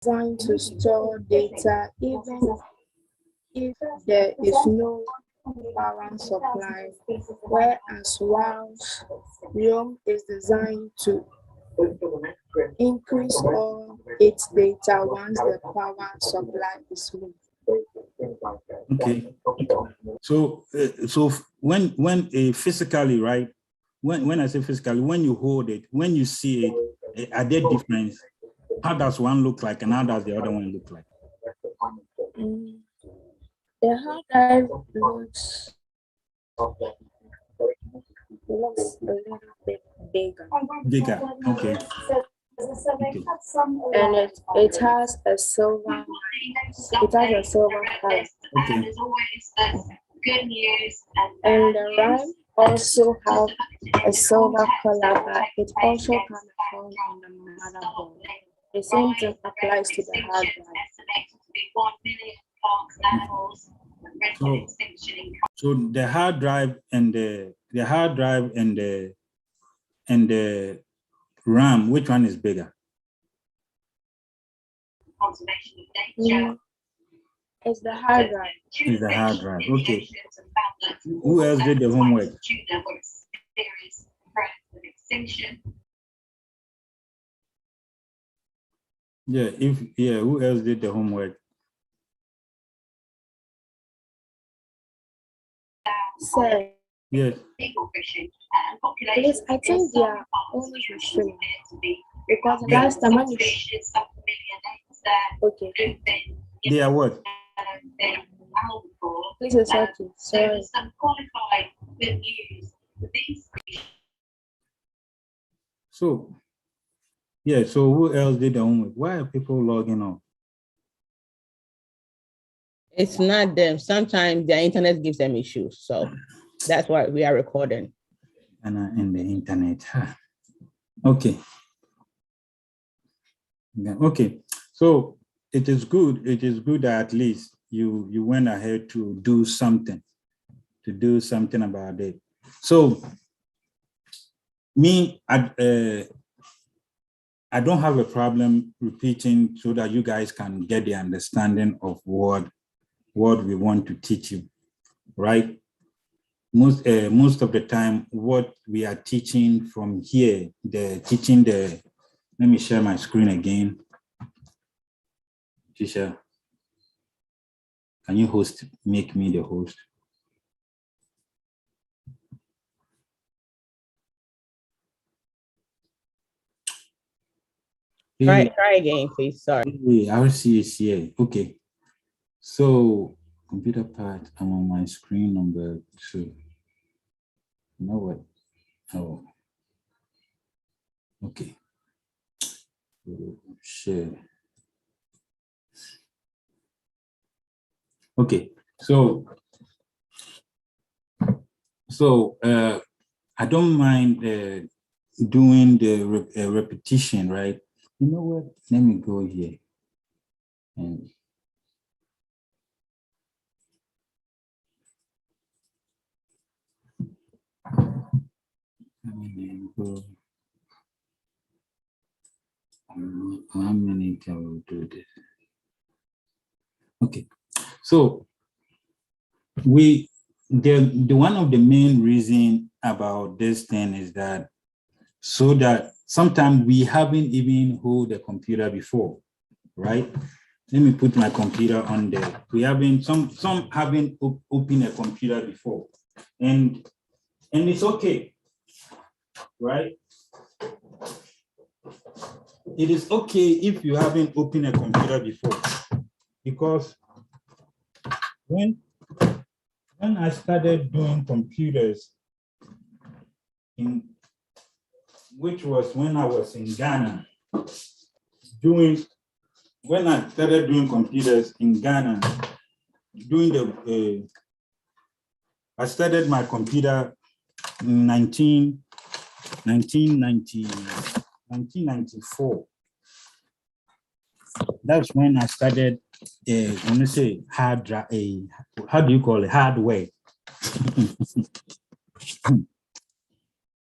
designed to store data even if there is no power supply, whereas ROM is designed to increase all its data once the power supply is moved. Okay. So when physically, right? When I say physically, when you hold it, when you see it, are there difference? How does one look like, and how does the other one look like? The hard drive looks a little bit bigger. Bigger. Okay. Okay. And it has a silver color. Okay. And the RAM also have a silver color, but it also can be found on the motherboard. The same thing applies to the hard drive. So the hard drive and the RAM, which one is bigger? It's the hard drive. It's the hard drive. Okay. Who else did the homework? Who else did the homework? So, Yes. Please, I think they are only machine because last time when you okay. They are what? Please, it's okay. Sorry. So, so who else did the homework? Why are people logging on? It's not them. Sometimes their internet gives them issues. So that's why we are recording. And in the internet. Okay. Okay. So it is good. It is good that at least you went ahead to do something about it. So me, I don't have a problem repeating so that you guys can get the understanding of what we want to teach you, right? Most of the time, what we are teaching from here, let me share my screen again. Tisha, can you make me the host? Try again, please. Sorry. Our see is here. Okay. So computer part, I'm on my screen number 2. You know what? Oh. Okay. Share. Okay. So I don't mind doing the repetition, right? You know what? Let me go here and go. 1 minute, I will do this. Okay, so the one of the main reason about this thing is that so that sometimes we haven't even hold a computer before, right? Let me put my computer on there. We haven't some haven't opened a computer before, and it's okay, right? It is okay if you haven't opened a computer before, because when I started doing computers, which was when I was in Ghana, when I started doing computers in Ghana, I started my computer in 1994. That's when I started, when you say how do you call it, hardware?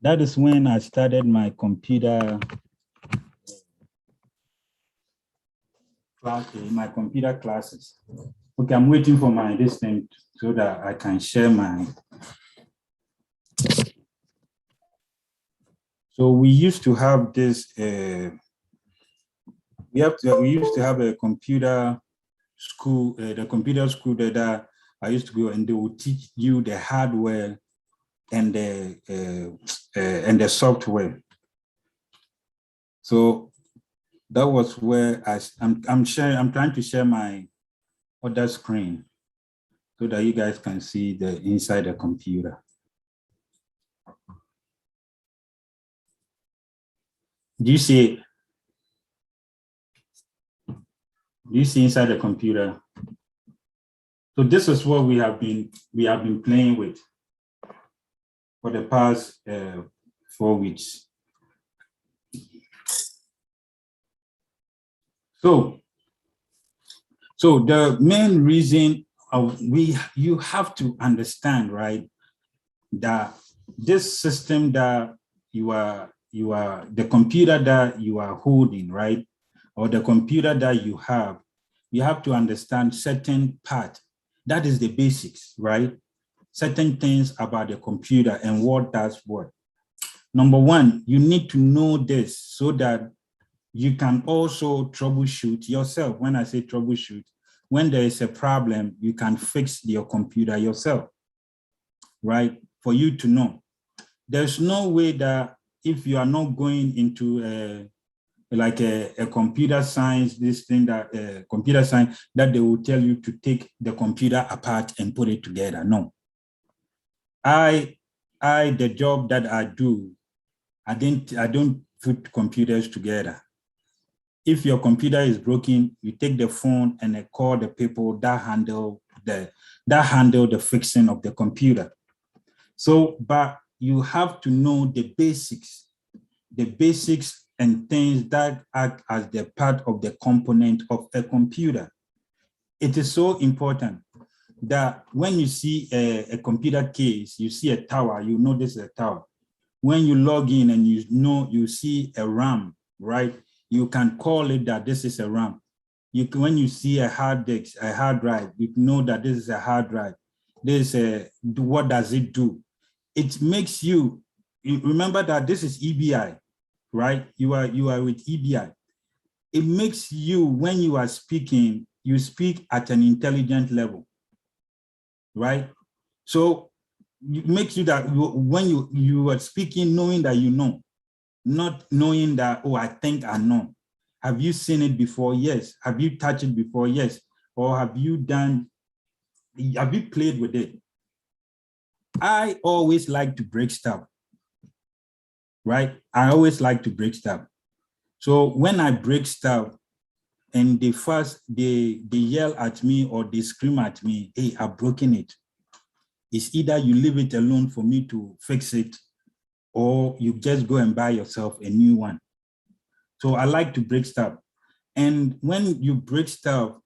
That is when I started my computer my computer classes. Okay, I'm waiting for my this thing so that I can share my. So we used to have this. We used to have a computer school, the computer school that I used to go, and they would teach you the hardware and the software. So that was where I'm trying to share my other screen so that you guys can see the inside the computer. Do you see it? Do you see inside the computer? So this is what we have been playing with for the past 4 weeks. So the main reason you have to understand, right, that this system that you are the computer that you are holding, right, or the computer that you have to understand certain part. That is the basics, right? Certain things about the computer and what does what. Number one, you need to know this so that you can also troubleshoot yourself. When I say troubleshoot, when there is a problem, you can fix your computer yourself, right? For you to know. There's no way that if you are not going into a computer science, this thing that computer science, that they will tell you to take the computer apart and put it together. No. The job that I do, I don't put computers together. If your computer is broken, you take the phone and call the people that handle the fixing of the computer. So, but you have to know the basics and things that act as the part of the component of a computer. It is so important that when you see a computer case, you see a tower, you know this is a tower. When you log in and you see a RAM, right? You can call it that this is a RAM. When you see a hard disk, a hard drive, you know that this is a hard drive. What does it do? It makes you remember that this is EBI, right? You are with EBI. It makes you, when you are speaking, you speak at an intelligent level, right? So it makes you that when you are speaking, knowing that you know, not knowing that, oh, I think I know. Have you seen it before? Yes. Have you touched it before? Yes. Or have you played with it? I always like to break stuff, right? I always like to break stuff. So when I break stuff and they yell at me or they scream at me, hey, I've broken it. It's either you leave it alone for me to fix it, or you just go and buy yourself a new one. So I like to break stuff. And when you break stuff,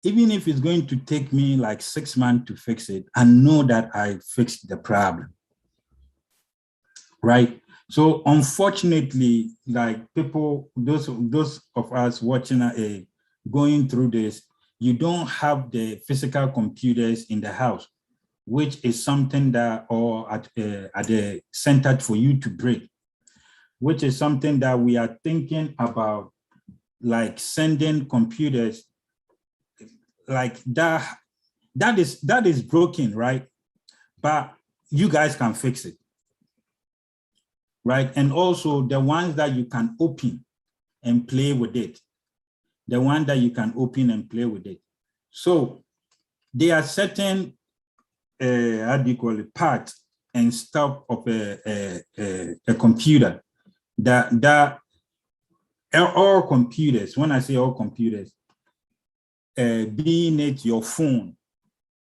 even if it's going to take me like 6 months to fix it, I know that I fixed the problem, right? So unfortunately, like people, those of us watching, going through this, you don't have the physical computers in the house, which is something that, or at the center for you to break, which is something that we are thinking about, like sending computers like that. That is broken, right? But you guys can fix it, right? And also the ones that you can open and play with it, the one that you can open and play with it. So there are certain, how do you call it, parts and stuff of a computer that all computers, when I say all computers, being it your phone,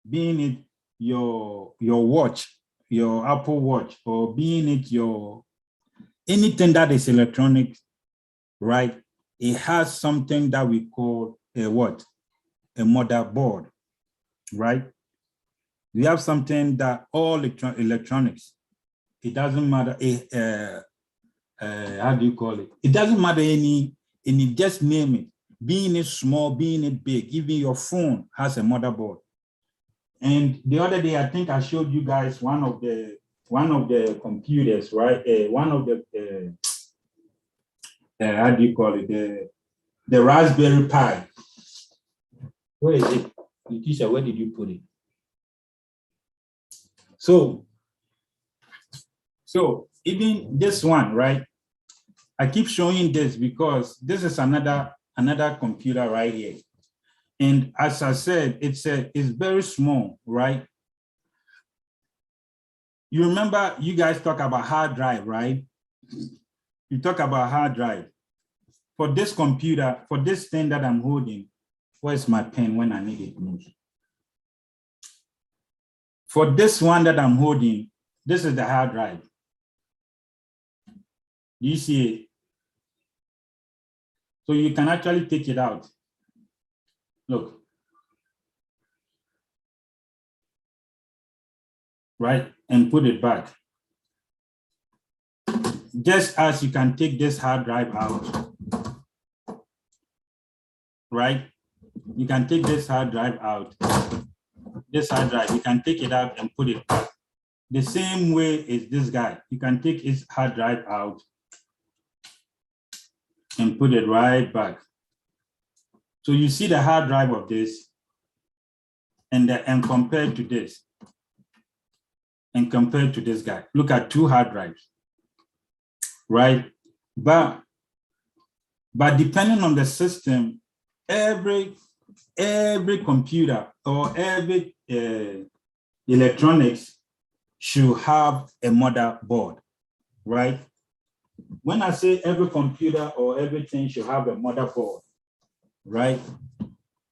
being it your watch, your Apple Watch, or being it your anything that is electronic, right? It has something that we call a what? A motherboard, right? We have something that all electronics, it doesn't matter, how do you call it? It doesn't matter any, just name it. being it small, being it big, even your phone has a motherboard. And the other day, I think I showed you guys one of the computers, right? One of the how do you call it? The Raspberry Pi. Where is it? Letitia, where did you put it? So even this one, right? I keep showing this because this is another computer right here. And as I said, it's very small, right? You remember you guys talk about hard drive, right? You talk about hard drive. For this computer, for this thing that I'm holding, where's my pen when I need it most? For this one that I'm holding, this is the hard drive. Do you see it? So you can actually take it out. Look. Right? And put it back. Just as you can take this hard drive out. Right? You can take this hard drive out. This hard drive, you can take it out and put it back. The same way is this guy. You can take his hard drive out and put it right back. So you see the hard drive of this and compared to this and compared to this guy. Look at two hard drives, right? But depending on the system, every computer or every electronics should have a motherboard, right? When I say every computer or everything should have a motherboard, right?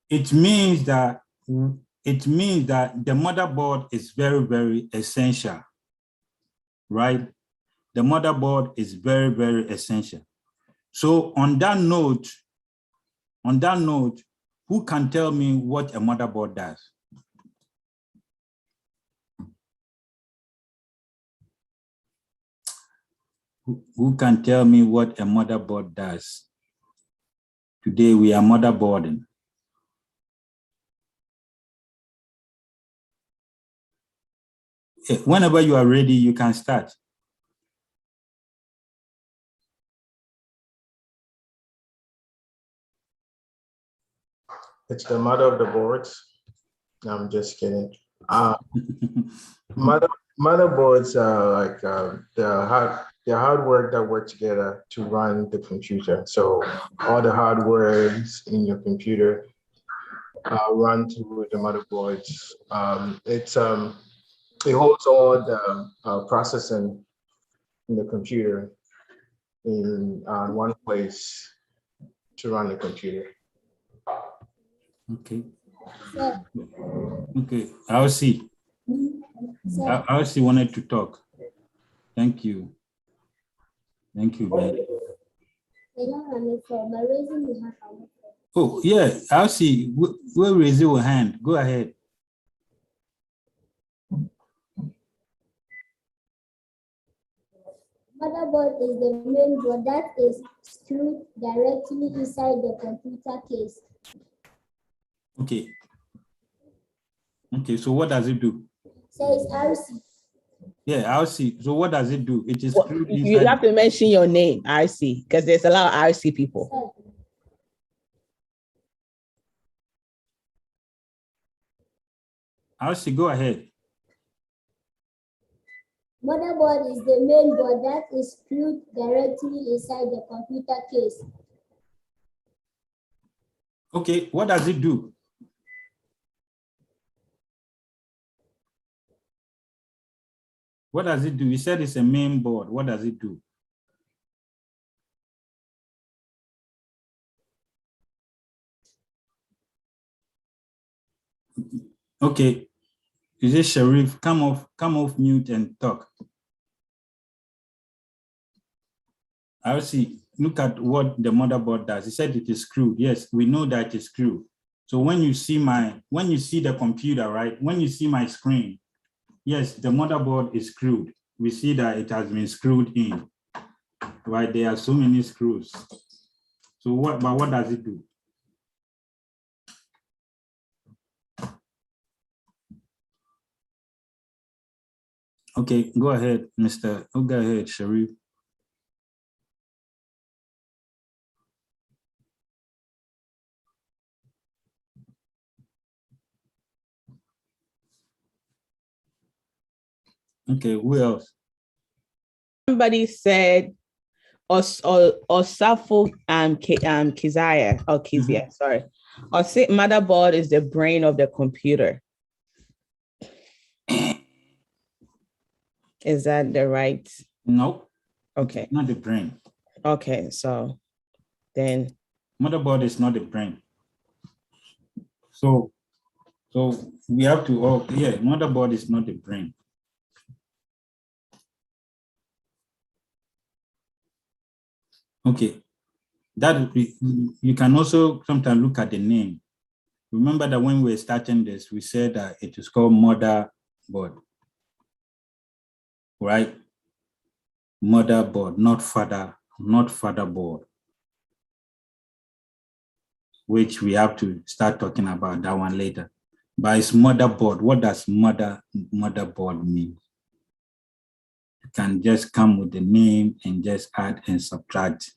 It means that the motherboard is very, very essential, right? The motherboard is very, very essential. So on that note, who can tell me what a motherboard does? Who can tell me what a motherboard does? Today we are motherboarding. Whenever you are ready, you can start. It's the mother of the boards. No, I'm just kidding. Motherboards are like the hardware that work together to run the computer. So all the hardwares in your computer run through the motherboards. It holds all the processing in the computer in one place to run the computer. Okay. Okay, I'll see. I'll see wanted to talk. Thank you. Thank you, Ben. Oh, yeah, I'll see. We'll raise your hand. Go ahead. Motherboard is the main board that is screwed directly inside the computer case. Okay. Okay, so what does it do? Says RC. Yeah, I'll see. So what does it do? It is Well, screwed you inside. have to mention your name, RC, because there's a lot of RC people. I'll see. Go ahead. Motherboard is the main board that is screwed directly inside the computer case. Okay, what does it do? What does it do? You said it's a main board. What does it do? Okay. Is it Sharif? Come off mute and talk. I'll see. Look at what the motherboard does. He said it is screwed. Yes, we know that it's screwed. So when you see the computer, right? When you see my screen, yes, the motherboard is screwed. We see that it has been screwed in. Right? There are so many screws. So what does it do? Okay, go ahead, Mr. Oh, go ahead, Sharif. Okay, who else? Somebody said Osafo Keziah or Kezia, sorry. Or say motherboard is the brain of the computer. Is that the right? No. Okay. Not the brain. Okay, so then Motherboard is not the brain. So we have to, motherboard is not the brain. Okay, that you can also sometimes look at the name. Remember that when we were starting this, we said that it is called motherboard, right? Motherboard, not fatherboard, which we have to start talking about that one later. But it's motherboard. What does motherboard mean? You can just come with the name and just add and subtract.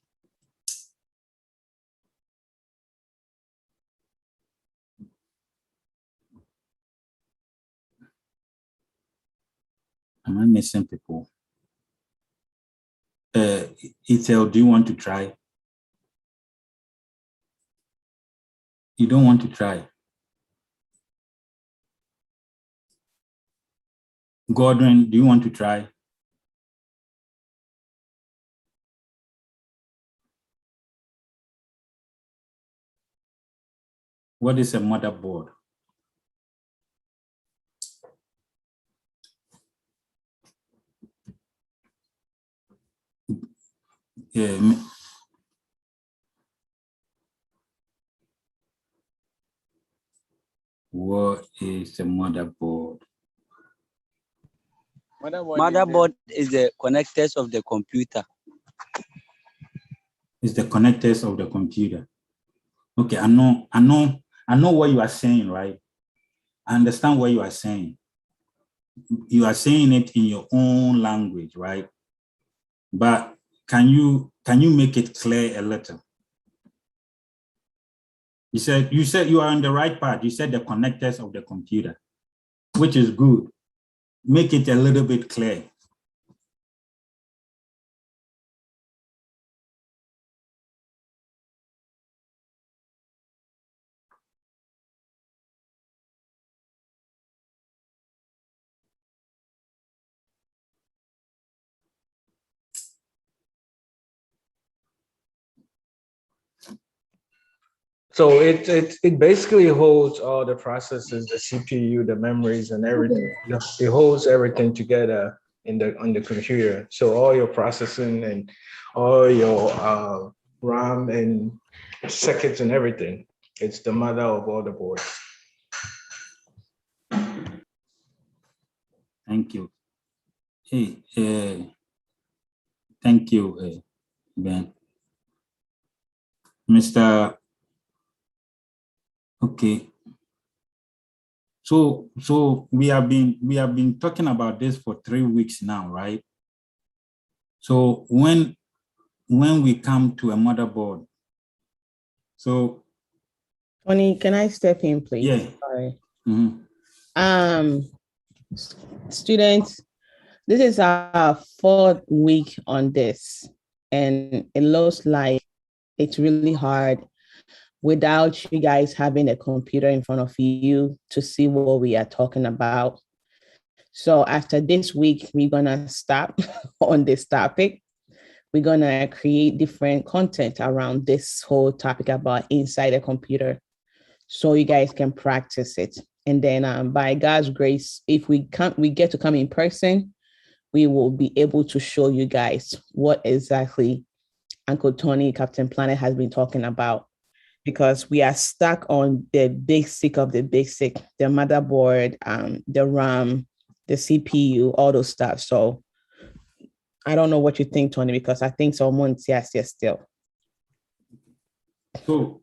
Am I missing people? Ethel, do you want to try? You don't want to try? Gordon, do you want to try? What is a motherboard? Yeah. What is a motherboard? Motherboard is the connectors of the computer. It's the connectors of the computer. Okay, I know what you are saying, right? I understand what you are saying. You are saying it in your own language, right? But can you make it clear a little? You said you are on the right path. You said the connectors of the computer, which is good. Make it a little bit clear. So it basically holds all the processes, the CPU, the memories, and everything. It holds everything together on the computer. So all your processing and all your RAM and circuits and everything. It's the mother of all the boards. Thank you. Hey, thank you, Ben. Mr. Okay. So we have been talking about this for 3 weeks now, right? So when we come to a motherboard, so Tony, can I step in, please? Yeah. Sorry. Mm-hmm. Students, this is our 4th week on this, and it looks like it's really hard without you guys having a computer in front of you to see what we are talking about. So after this week, we're gonna stop on this topic. We're gonna create different content around this whole topic about inside a computer, so you guys can practice it. And then by God's grace, if we get to come in person, we will be able to show you guys what exactly Uncle Tony, Captain Planet, has been talking about, because we are stuck on the basic of the basic, the motherboard, the RAM, the CPU, all those stuff. So I don't know what you think, Tony, because I think someone's yes still. So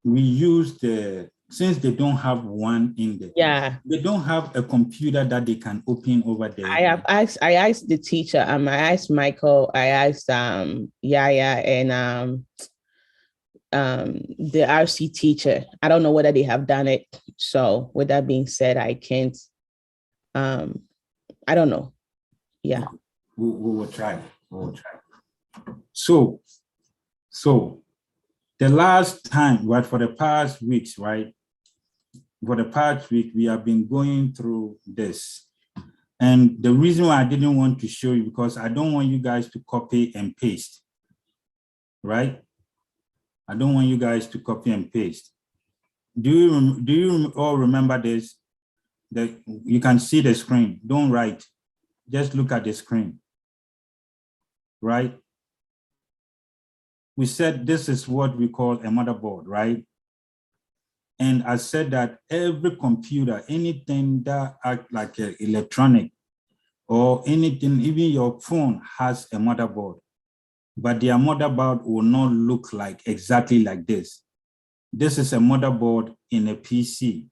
we use the since they don't have one in there, Yeah. they don't have a computer that they can open over there. I asked the teacher, I asked Michael, I asked Yaya and the RC teacher. I don't know whether they have done it. So with that being said, I can't, I don't know. Yeah. We will try. We will try. So the last time, right, for the past weeks, right? For the past week, we have been going through this. And the reason why I didn't want to show you, because I don't want you guys to copy and paste, right? I don't want you guys to copy and paste. Do you all remember this? That you can see the screen. Don't write. Just look at the screen, right? We said this is what we call a motherboard, right? And I said that every computer, anything that act like an electronic or anything, even your phone has a motherboard, but their motherboard will not look like exactly like this. This is a motherboard in a PC.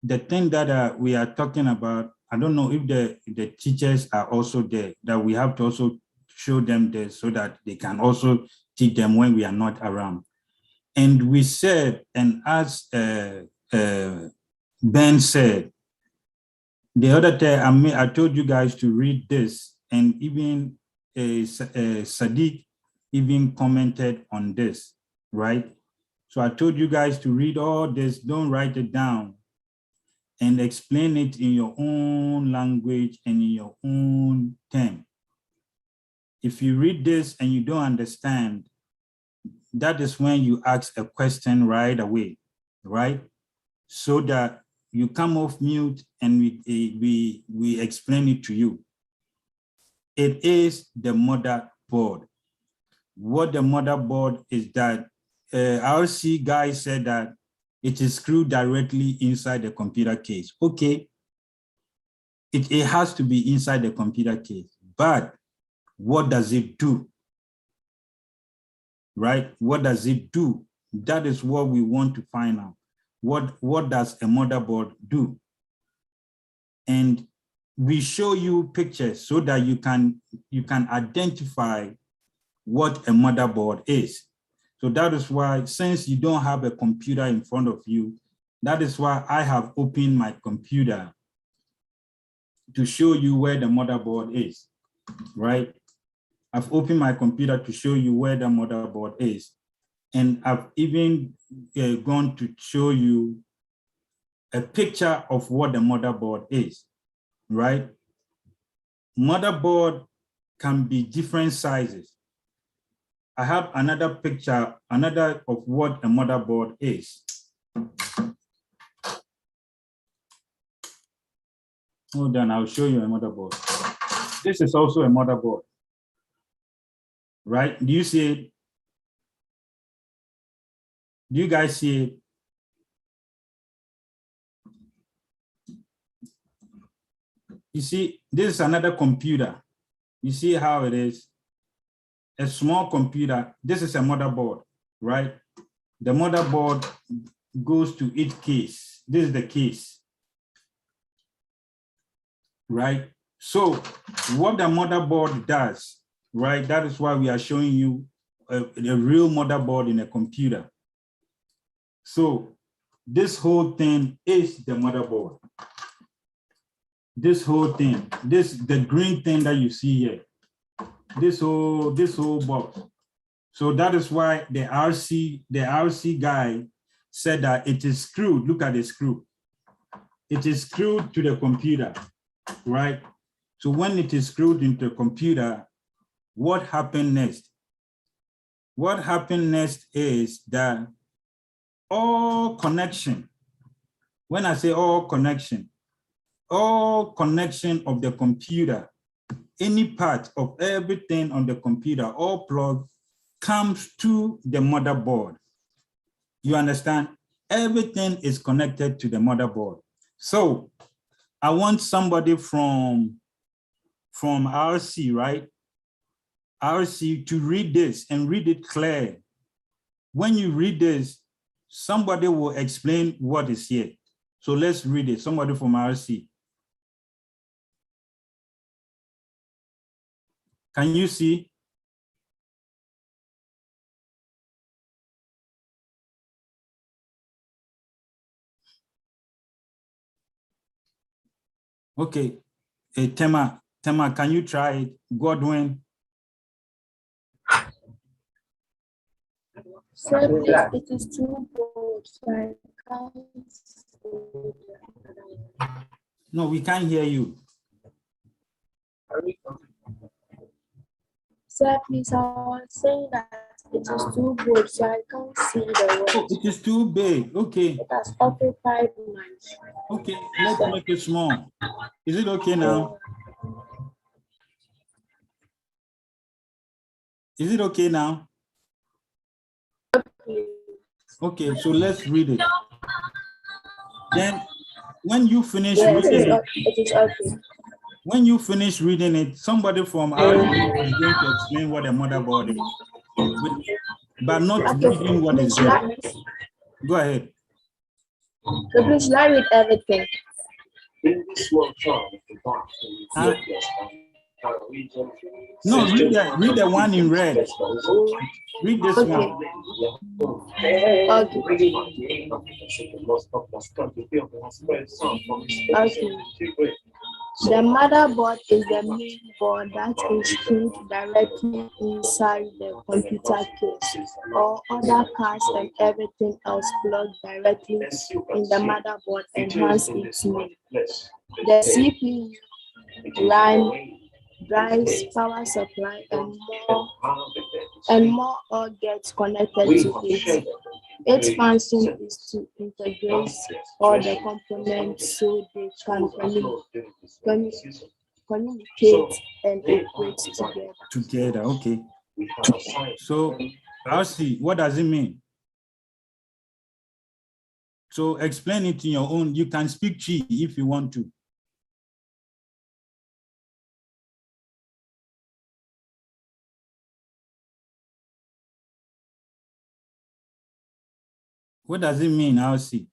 The thing that we are talking about, I don't know if the teachers are also there, that we have to also show them this so that they can also teach them when we are not around. And we said, and as Ben said, the other time, I told you guys to read this, and even Sadiq even commented on this, right? So I told you guys to read all this, don't write it down, and explain it in your own language and in your own term. If you read this and you don't understand, that is when you ask a question right away, right? So that you come off mute and we explain it to you. It is the motherboard. What the motherboard is that our C guy said that it is screwed directly inside the computer case. Okay, it has to be inside the computer case, but what does it do? Right? What does it do? That is what we want to find out. What does a motherboard do? And we show you pictures so that you can identify what a motherboard is. So that is why, since you don't have a computer in front of you, that is why I have opened my computer to show you where the motherboard is, right? I've opened my computer to show you where the motherboard is. And I've even gone to show you a picture of what the motherboard is, right? Motherboard can be different sizes. I have another picture, another of what a motherboard is. Hold on, I'll show you a motherboard. This is also a motherboard, right? Do you see it? Do you guys see it? You see, this is another computer. You see how it is? A small computer. This is a motherboard, right? The motherboard goes to each case. This is the case, right? So what the motherboard does, right? That is why we are showing you a real motherboard in a computer. So this whole thing is the motherboard. This whole thing, the green thing that you see here, this whole box. So that is why the RC guy said that it is screwed. Look at the screw. It is screwed to the computer, right? So when it is screwed into the computer, what happened next? What happened next is that all connection, when I say all connection of the computer, any part of everything on the computer, all plug, comes to the motherboard. You understand? Everything is connected to the motherboard. So I want somebody from RC, right? RC to read this and read it clear. When you read this, somebody will explain what is here. So let's read it. Somebody from RC. Can you see? Okay. Tema, can you try it? Godwin. So it is too bold, so I can't see. No, we can't hear you. Sir, please, I was saying that it is too bold, so I can't see the Oh, words. it is too big. Okay. It has occupied my. Okay, let's make it small. Is it okay now? Is it okay now? Okay, so let's read it. Then when you finish Yes, reading it, it is okay. when you finish reading it, somebody from our team is going to explain what a motherboard is, but not reading what is there. Go ahead. So please let me read everything. No, read the one in red. Read this Okay. one. Okay. The motherboard is the main board that is screwed directly inside the computer case. All other cards and everything else plugged directly in the motherboard enhance its name. The CPU, RAM, drives, power supply, and more all gets connected to it. Its function is to integrate all the components so they can communicate and operate together. Together, okay. So, I'll see. What does it mean? So, explain it in your own. You can speak Chi if you want to. What does it mean? I'll see.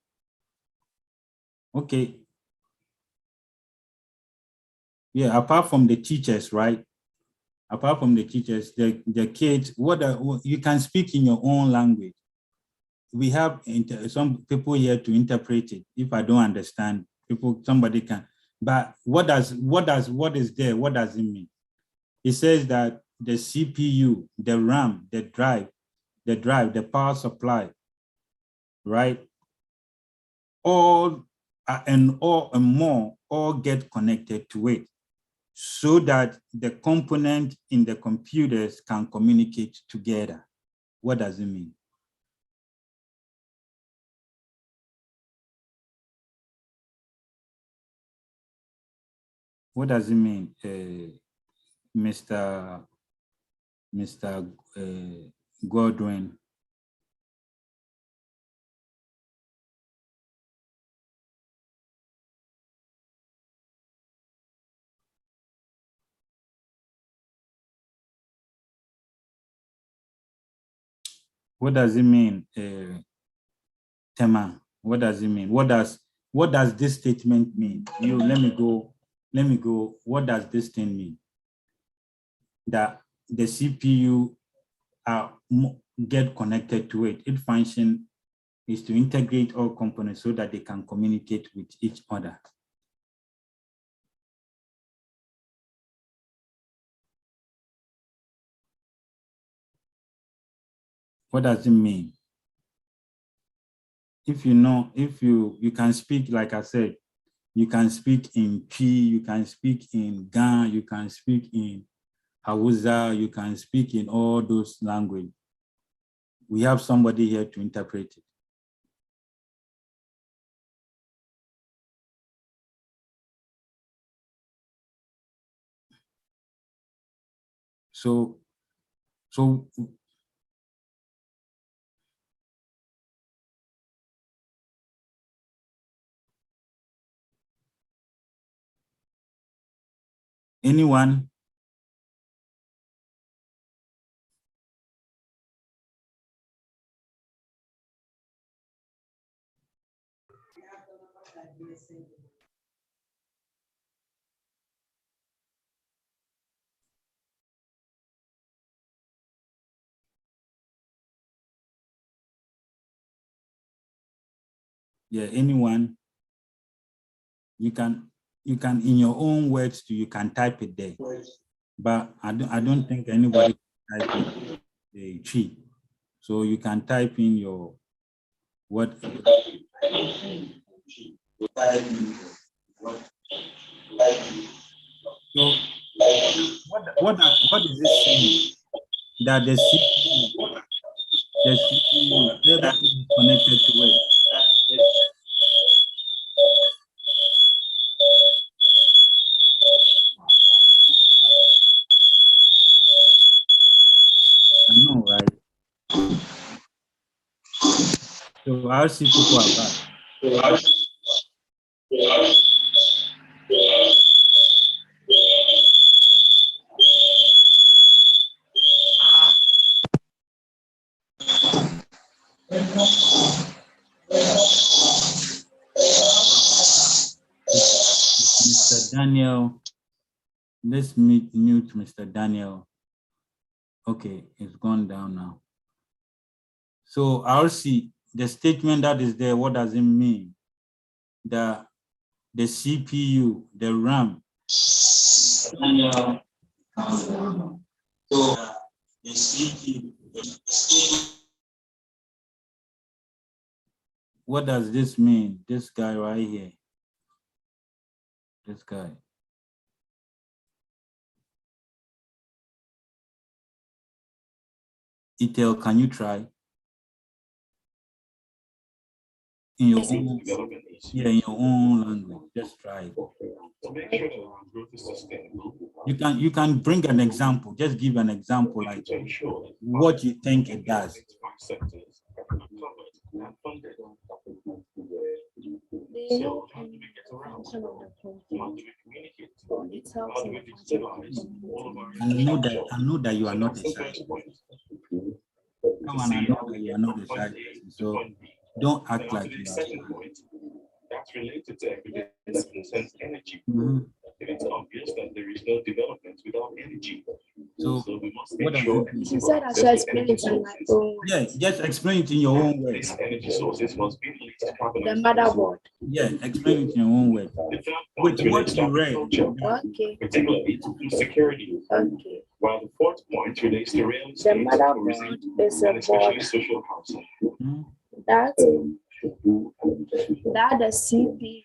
Okay. Yeah, apart from the teachers, right? Apart from the teachers, the kids, you can speak in your own language. We have some people here to interpret it. If I don't understand, somebody can. But what is there? What does it mean? It says that the CPU, the RAM, the drive, the power supply, right? All and more all get connected to it so that the component in the computers can communicate together. What does it mean? What does it mean, Mr. Godwin? What does it mean, Tema? What does it mean? What does this statement mean? Let me go. What does this thing mean? That the CPU get connected to it. Its function is to integrate all components so that they can communicate with each other. What does it mean? If you know, if you can speak, like I said, you can speak in P, you can speak in Gan, you can speak in Hausa, you can speak in all those languages. We have somebody here to interpret it. So anyone? Yeah, anyone, you can in your own words too, you can type it there. But I don't think anybody can type it the tree. So you can type in your what. So what is this saying? That the CPU everything is connected to it. I know, right? So I'll see people are back. Mr. Daniel, let's mute Mr. Daniel. Okay, it's gone down now. So I'll see the statement that is there. What does it mean? The CPU, the RAM. So the CPU. What does this mean? This guy right here. This guy. Itel, can you try? In your own, yeah, in your own language. Just try it. You can bring an example. Just give an example, like what you think it does. I know that you are not a scientist. Come on, I know that you are not a scientist. So don't act like you are. That's related to evidence that concerns energy. It's obvious that there is no development without energy. So we must what make sure She said I should explain it in my own. Yeah, just explain it in your own way. these energy sources must be released to carbon. The motherboard. Yeah, explain it in your own way. The third With point what relates to you read. agriculture, Okay. particularly to food security. Okay. While the fourth point relates to real The estate, motherboard tourism, is a and especially board social housing. that the CPU,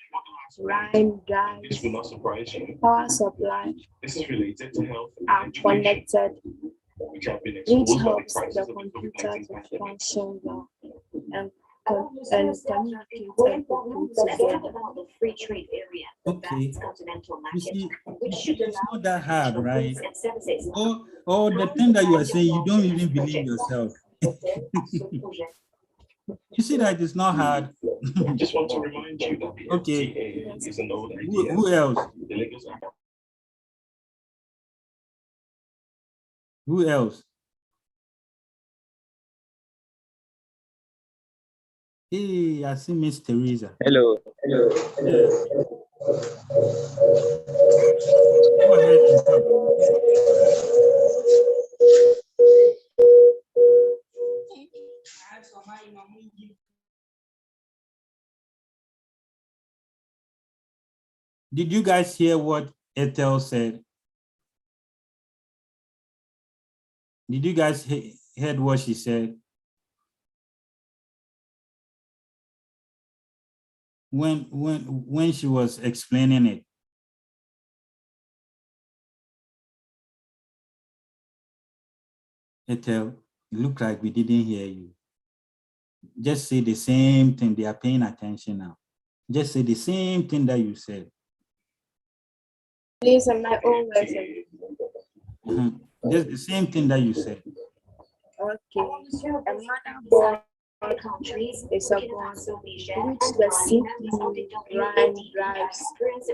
RAM, drive, This will not surprise you. power supply This is related to health are and education, connected, which have been which exposed by the helps crisis the of the computer COVID-19 to pandemic. function well and communicate and put together. Okay. You see, it's not that hard, right? Or the thing that you are saying, you don't even believe yourself. You see that it's not hard. I just want to remind you that the Okay. FTA is an old idea. Who else? The Lagos Act. Who else? Hey, I see Miss Teresa. Hello. Yeah. Go ahead and talk. Did you guys hear what Ethel said? Did you guys heard what she said? When she was explaining it. Ethel, it looked like we didn't hear you. Just say the same thing. They are paying attention now. Just say the same thing that you said. Please, in my own words. Just the same thing that you said. Okay. A motherboard is a board which the CPU, RAM, drives,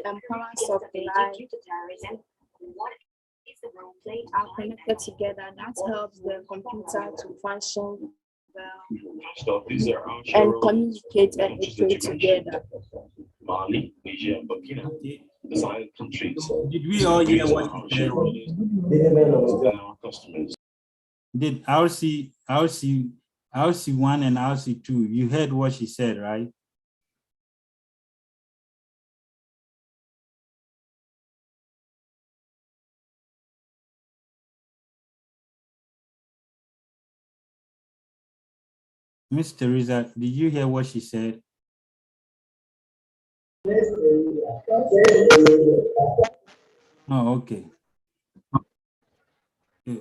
and power supply are connected together. That helps the computer to function well First off, these are and communicate and operate together. Mali, Niger, and Burkina, the silent countries. Did we all hear what Our he said? shareholders and our customers. Did RC1 and RC2, you heard what she said, right? Miss Teresa, did you hear what she said? Oh, okay.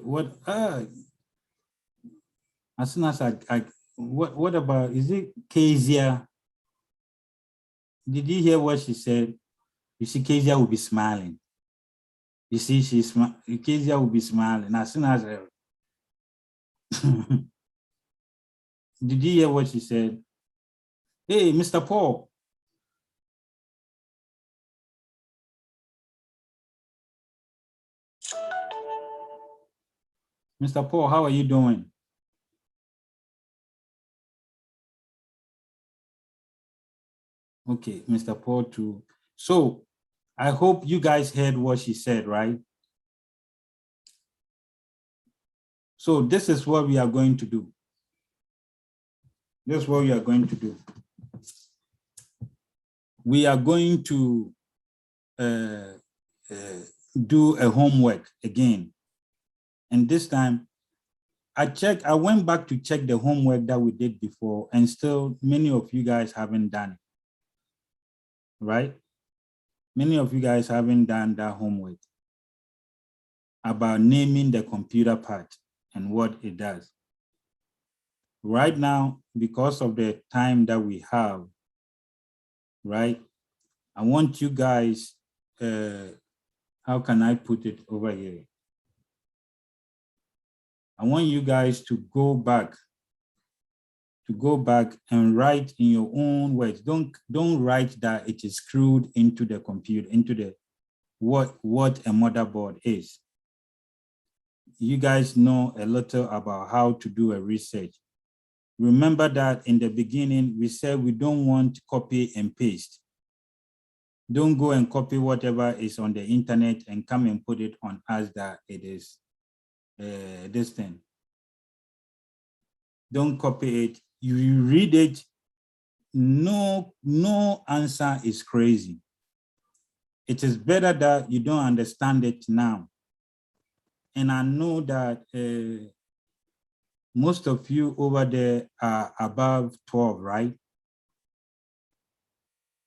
What as soon as what about, is it Kezia? Did you hear what she said? You see, Kezia will be smiling. You see, Kezia will be smiling as soon as did you hear what she said? Hey, Mr. Paul. Mr. Paul, how are you doing? Okay, Mr. Paul too. So I hope you guys heard what she said, right? So this is what we are going to do. This is what we are going to do. We are going to do a homework again. And this time, I went back to check the homework that we did before, and still many of you guys haven't done it, right? Many of you guys haven't done that homework about naming the computer part and what it does. Right now, because of the time that we have, right, I want you guys, how can I put it over here? I want you guys to go back and write in your own words. Don't write that it is screwed into the computer, into the what a motherboard is. You guys know a little about how to do a research. Remember that in the beginning, we said we don't want copy and paste. Don't go and copy whatever is on the internet and come and put it on us that it is this thing. Don't copy it. You read it. No answer is crazy. It is better that you don't understand it now. And I know that most of you over there are above 12, right?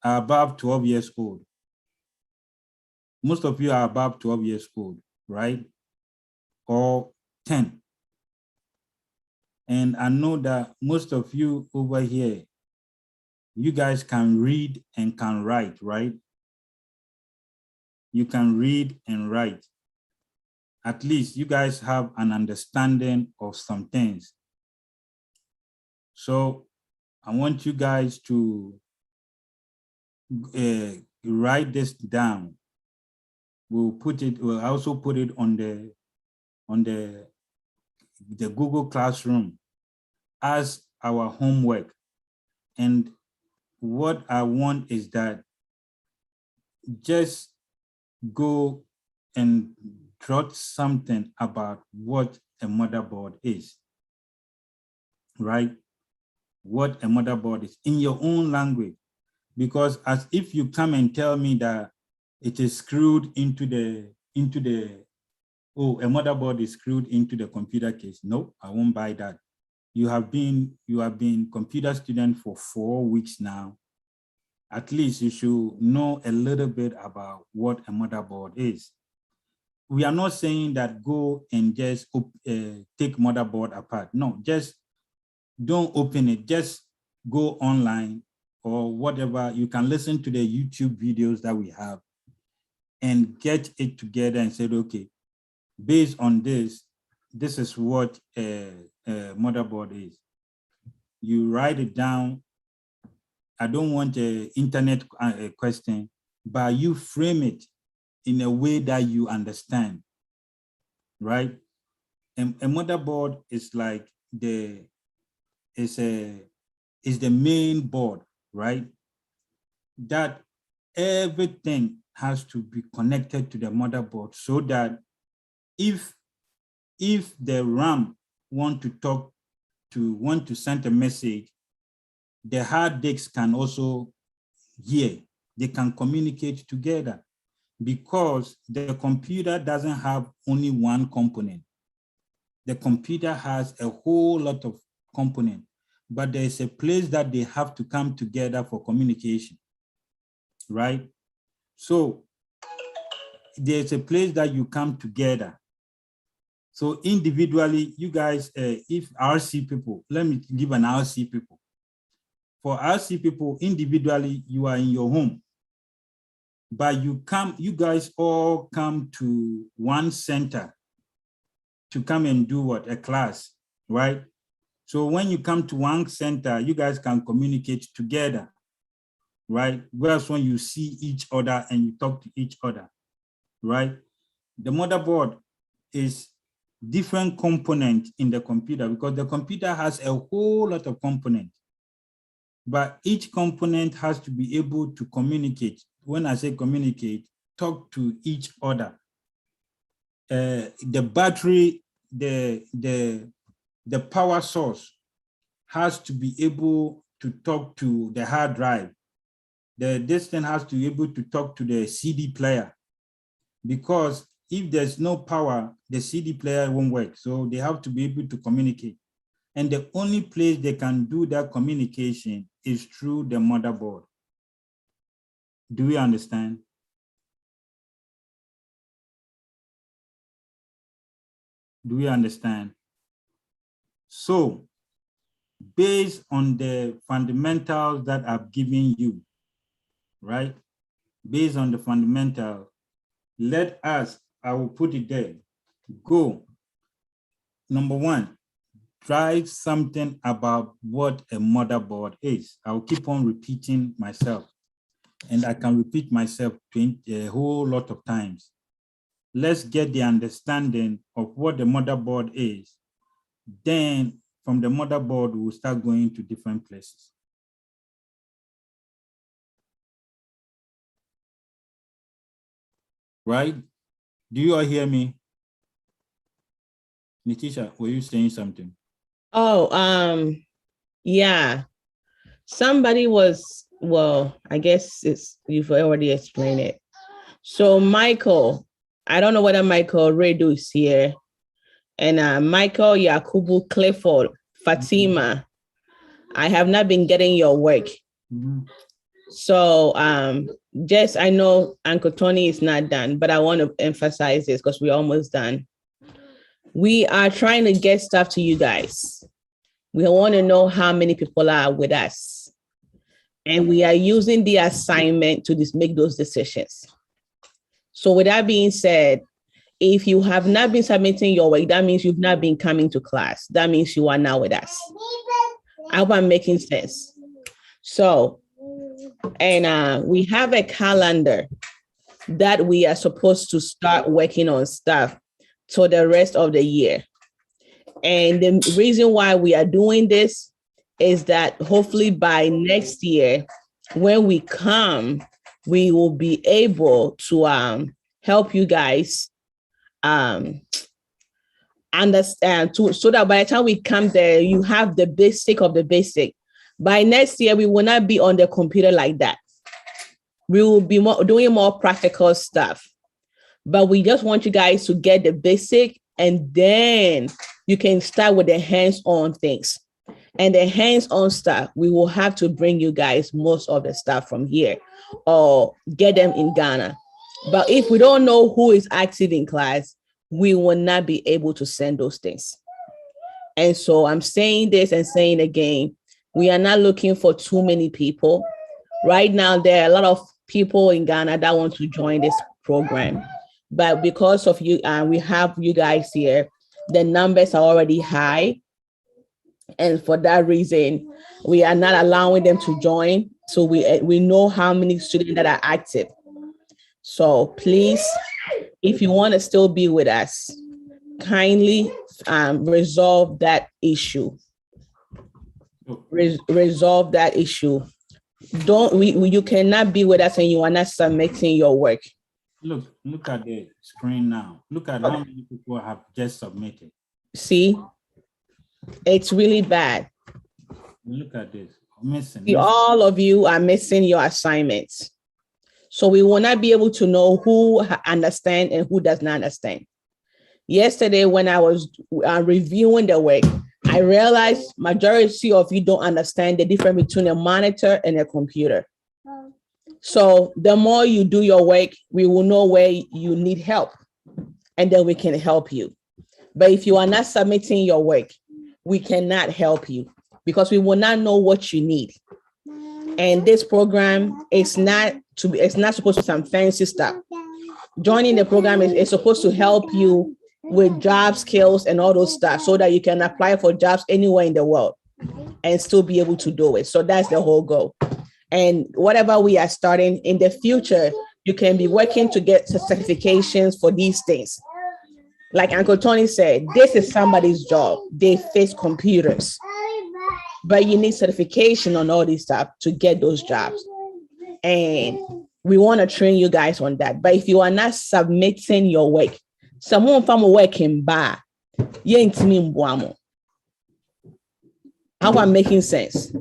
Are above 12 years old. Most of you are above 12 years old, right? Or 10. And I know that most of you over here, you guys can read and can write, right? You can read and write. At least you guys have an understanding of some things. So I want you guys to write this down. We'll also put it on the Google Classroom as our homework. And what I want is that just go and jot something about what a motherboard is, right? What a motherboard is in your own language. Because as if you come and tell me that it is screwed into the, a motherboard is screwed into the computer case. No, I won't buy that. You have been computer student for 4 weeks now. At least you should know a little bit about what a motherboard is. We are not saying that go and just take motherboard apart. No, just don't open it. Just go online or whatever. You can listen to the YouTube videos that we have and get it together and say, okay, based on this, this is what a motherboard is. You write it down. I don't want an internet question, but you frame it in a way that you understand, right? And a motherboard is like is the main board, right? That everything has to be connected to the motherboard so that if the RAM want to send a message, the hard disk can also hear. They can communicate together because the computer doesn't have only one component. The computer has a whole lot of components, but there's a place that they have to come together for communication, right? So there's a place that you come together. So individually, you guys, if RC people, let me give an RC people. For RC people, individually, you are in your home, but you guys all come to one center to come and do what? A class, right? So when you come to one center, you guys can communicate together, right? Whereas when you see each other and you talk to each other, right? The motherboard is different component in the computer because the computer has a whole lot of components, but each component has to be able to communicate. When I say communicate, talk to each other. The battery, the power source has to be able to talk to the hard drive. This thing has to be able to talk to the CD player, because if there's no power, the CD player won't work. So they have to be able to communicate. And the only place they can do that communication is through the motherboard. Do we understand? Do we understand? So based on the fundamentals that I've given you, right? Based on the fundamental, let us, I will put it there, go. Number one, try something about what a motherboard is. I'll keep on repeating myself, and I can repeat myself a whole lot of times. Let's get the understanding of what the motherboard is. Then from the motherboard, we'll start going to different places. Right? Do you all hear me? Nitisha, were you saying something? Oh, yeah. Somebody was, well, I guess you've already explained it. So Michael, I don't know whether Michael Redu is here. And Michael, Yakubu, Clifford, Fatima, I have not been getting your work. So Jess, I know Uncle Tony is not done, but I want to emphasize this because we're almost done. We are trying to get stuff to you guys. We want to know how many people are with us. And we are using the assignment to just make those decisions. So with that being said, if you have not been submitting your work, that means you've not been coming to class. That means you are now with us. I hope I'm making sense. So, and we have a calendar that we are supposed to start working on stuff for the rest of the year. And the reason why we are doing this is that hopefully by next year, when we come, we will be able to help you guys understand, so that by the time we come there, you have the basic of the basic. By next year, we will not be on the computer like that. We will be doing more practical stuff. But we just want you guys to get the basic, and then you can start with the hands-on things. And the hands-on stuff, we will have to bring you guys most of the stuff from here or get them in Ghana. But if we don't know who is active in class, we will not be able to send those things. And so I'm saying this and saying again, we are not looking for too many people. Right now, there are a lot of people in Ghana that want to join this program. But because of you, we have you guys here, the numbers are already high. And for that reason, we are not allowing them to join. So we know how many students that are active. So please, if you want to still be with us, kindly resolve that issue. Resolve that issue You cannot be with us and you are not submitting your work. Look at the screen now. Look at how many people have just submitted. See, it's really bad. Look at this. Missing. All of you are missing your assignments. So we will not be able to know who understands and who does not understand. Yesterday, when I was reviewing the work, I realized majority of you don't understand the difference between a monitor and a computer. So the more you do your work, we will know where you need help, and then we can help you. But if you are not submitting your work, we cannot help you because we will not know what you need. And this program is not supposed to be some fancy stuff. Joining the program is supposed to help you with job skills and all those stuff so that you can apply for jobs anywhere in the world and still be able to do it. So that's the whole goal. And whatever we are starting in the future, you can be working to get certifications for these things. Like Uncle Tony said, this is somebody's job. They fix computers. But you need certification on all this stuff to get those jobs. And we want to train you guys on that. But if you are not submitting your work, someone from working by, you ain't me. How am making sense?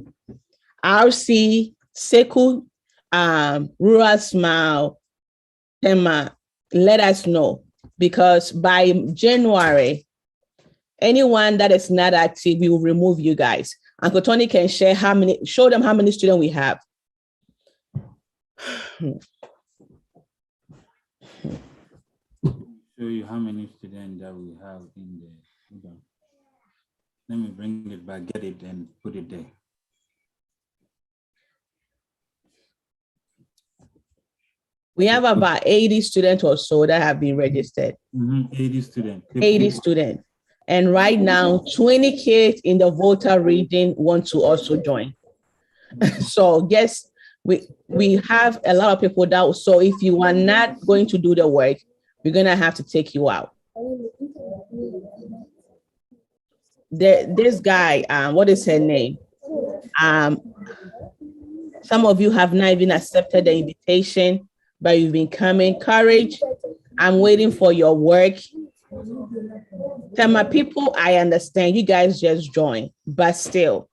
RC, Seku, Rural Smile, Tema, let us know. Because by January, anyone that is not active, we will remove you guys. Uncle Tony can show them how many students we have. Show you how many students that we have in there. Let me bring it back, get it, and put it there. We have about 80 students or so that have been registered. 80 students. 80 students. And right now, 20 kids in the Volta region want to also join. So yes, we have a lot of people that, so if you are not going to do the work, we're gonna have to take you out. This guy, what is her name? Some of you have not even accepted the invitation, but you've been coming. Courage, I'm waiting for your work. Tell my people, I understand you guys just joined, but still,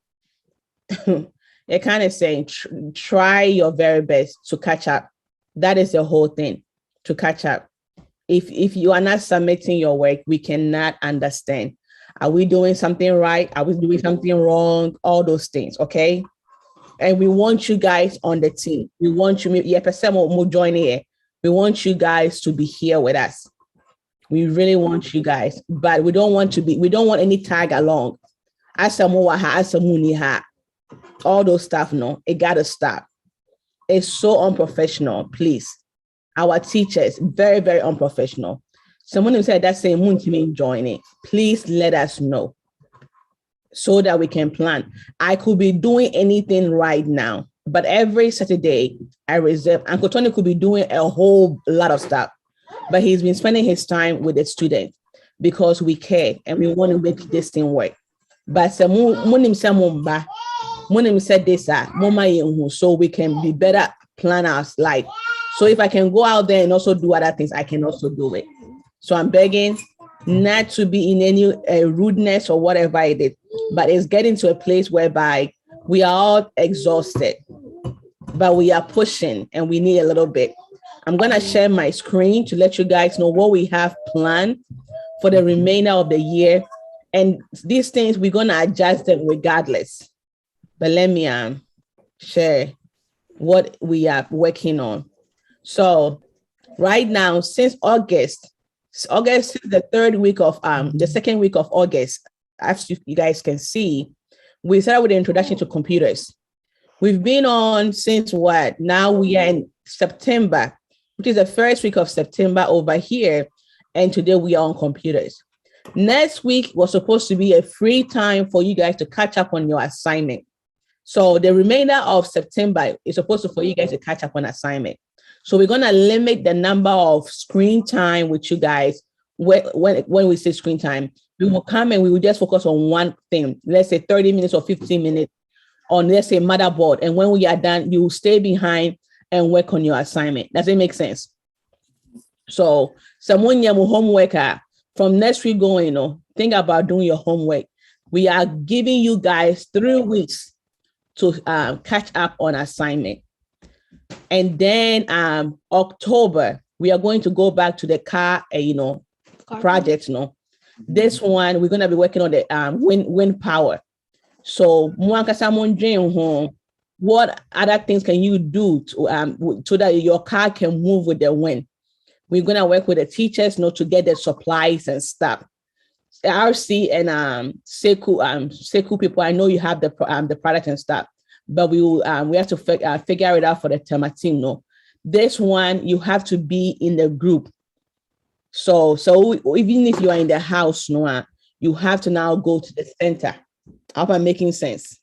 they're kind of saying, try your very best to catch up. That is the whole thing, to catch up. If you are not submitting your work, we cannot understand. Are we doing something right? Are we doing something wrong? All those things, okay? And we want you guys on the team. We want you, join here. We want you guys to be here with us. We really want you guys, but we don't want any tag along. All those stuff, no, it gotta stop. It's so unprofessional, please. Our teachers, very, very unprofessional. Someone who said that same moon to join it. Please let us know so that we can plan. I could be doing anything right now, but every Saturday I reserve. Uncle Tony could be doing a whole lot of stuff, but he's been spending his time with the students because we care and we want to make this thing work. But so we can be better planners. Like, so if I can go out there and also do other things, I can also do it. So I'm begging not to be in any rudeness or whatever it is, but it's getting to a place whereby we are all exhausted, but we are pushing and we need a little bit. I'm going to share my screen to let you guys know what we have planned for the remainder of the year. And these things, we're going to adjust them regardless. But let me share what we are working on. So right now, since August, since the second week of August, as you guys can see, we started with the introduction to computers. We've been on since what? Now we are in September, which is the first week of September over here. And today we are on computers. Next week was supposed to be a free time for you guys to catch up on your assignment. So the remainder of September is supposed to for you guys to catch up on assignment. So we're going to limit the number of screen time with you guys. When we say screen time, we will come and we will just focus on one thing. Let's say 30 minutes or 15 minutes on, let's say, motherboard. And when we are done, you will stay behind and work on your assignment. Does it make sense? So someone your homework from next week going, think about doing your homework. We are giving you guys 3 weeks to catch up on assignment. And then October, we are going to go back to the car project. This one, we're going to be working on the wind power. So what other things can you do to, so that your car can move with the wind? We're going to work with the teachers to get the supplies and stuff. RC and Seku people, I know you have the product and stuff, but we have to figure it out for the Tema team. This one, you have to be in the group. So even if you are in the house, you have to now go to the center. I hope I'm making sense,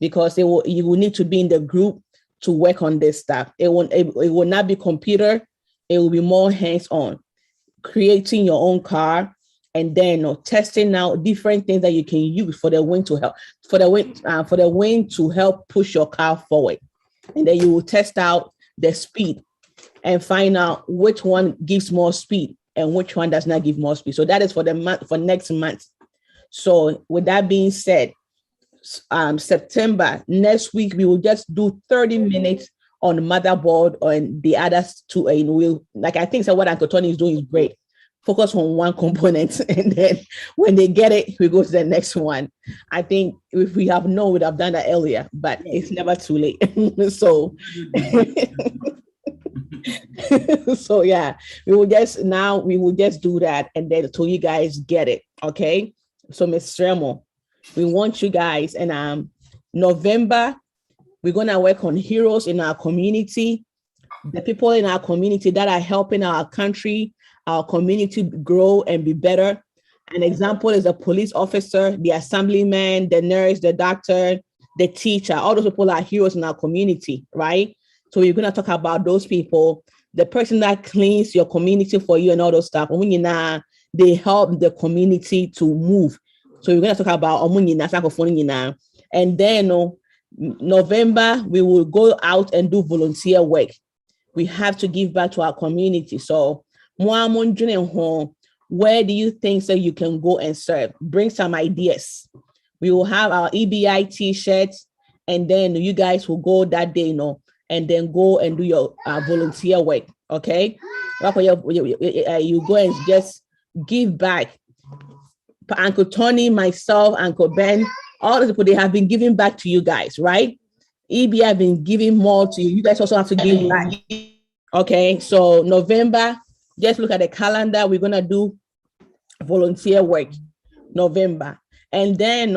because you will need to be in the group to work on this stuff. It will not be computer. It will be more hands-on, creating your own car, and then testing out different things that you can use for the wind to help, for the wind to help push your car forward. And then you will test out the speed and find out which one gives more speed and which one does not give more speed. So that is for the month, for next month. So with that being said, September, next week, we will just do 30 minutes on motherboard, and the others two, like I think so what Uncle Tony is doing is great. Focus on one component, and then when they get it, we go to the next one. I think if we have known, we'd have done that earlier, but it's never too late. So, so yeah, we will just do that, and then until you guys get it, okay? So, Ms. Stremo, we want you guys, and November, we're gonna work on heroes in our community, the people in our community that are helping our country, our community grow and be better. An example is the police officer, the assemblyman, the nurse, the doctor, the teacher. All those people are heroes in our community, right? So we're going to talk about those people, the person that cleans your community for you and all those stuff. They help the community to move. So we're going to talk about and then November, we will go out and do volunteer work. We have to give back to our community. So where do you think so you can go and serve? Bring some ideas. We will have our EBI t-shirts, and then you guys will go that day, and then go and do your volunteer work, okay? You go and just give back. Uncle Tony, myself, Uncle Ben, all the people, they have been giving back to you guys, right? EBI have been giving more to you. You guys also have to give back. Okay, so November, just look at the calendar. We're going to do volunteer work, November. And then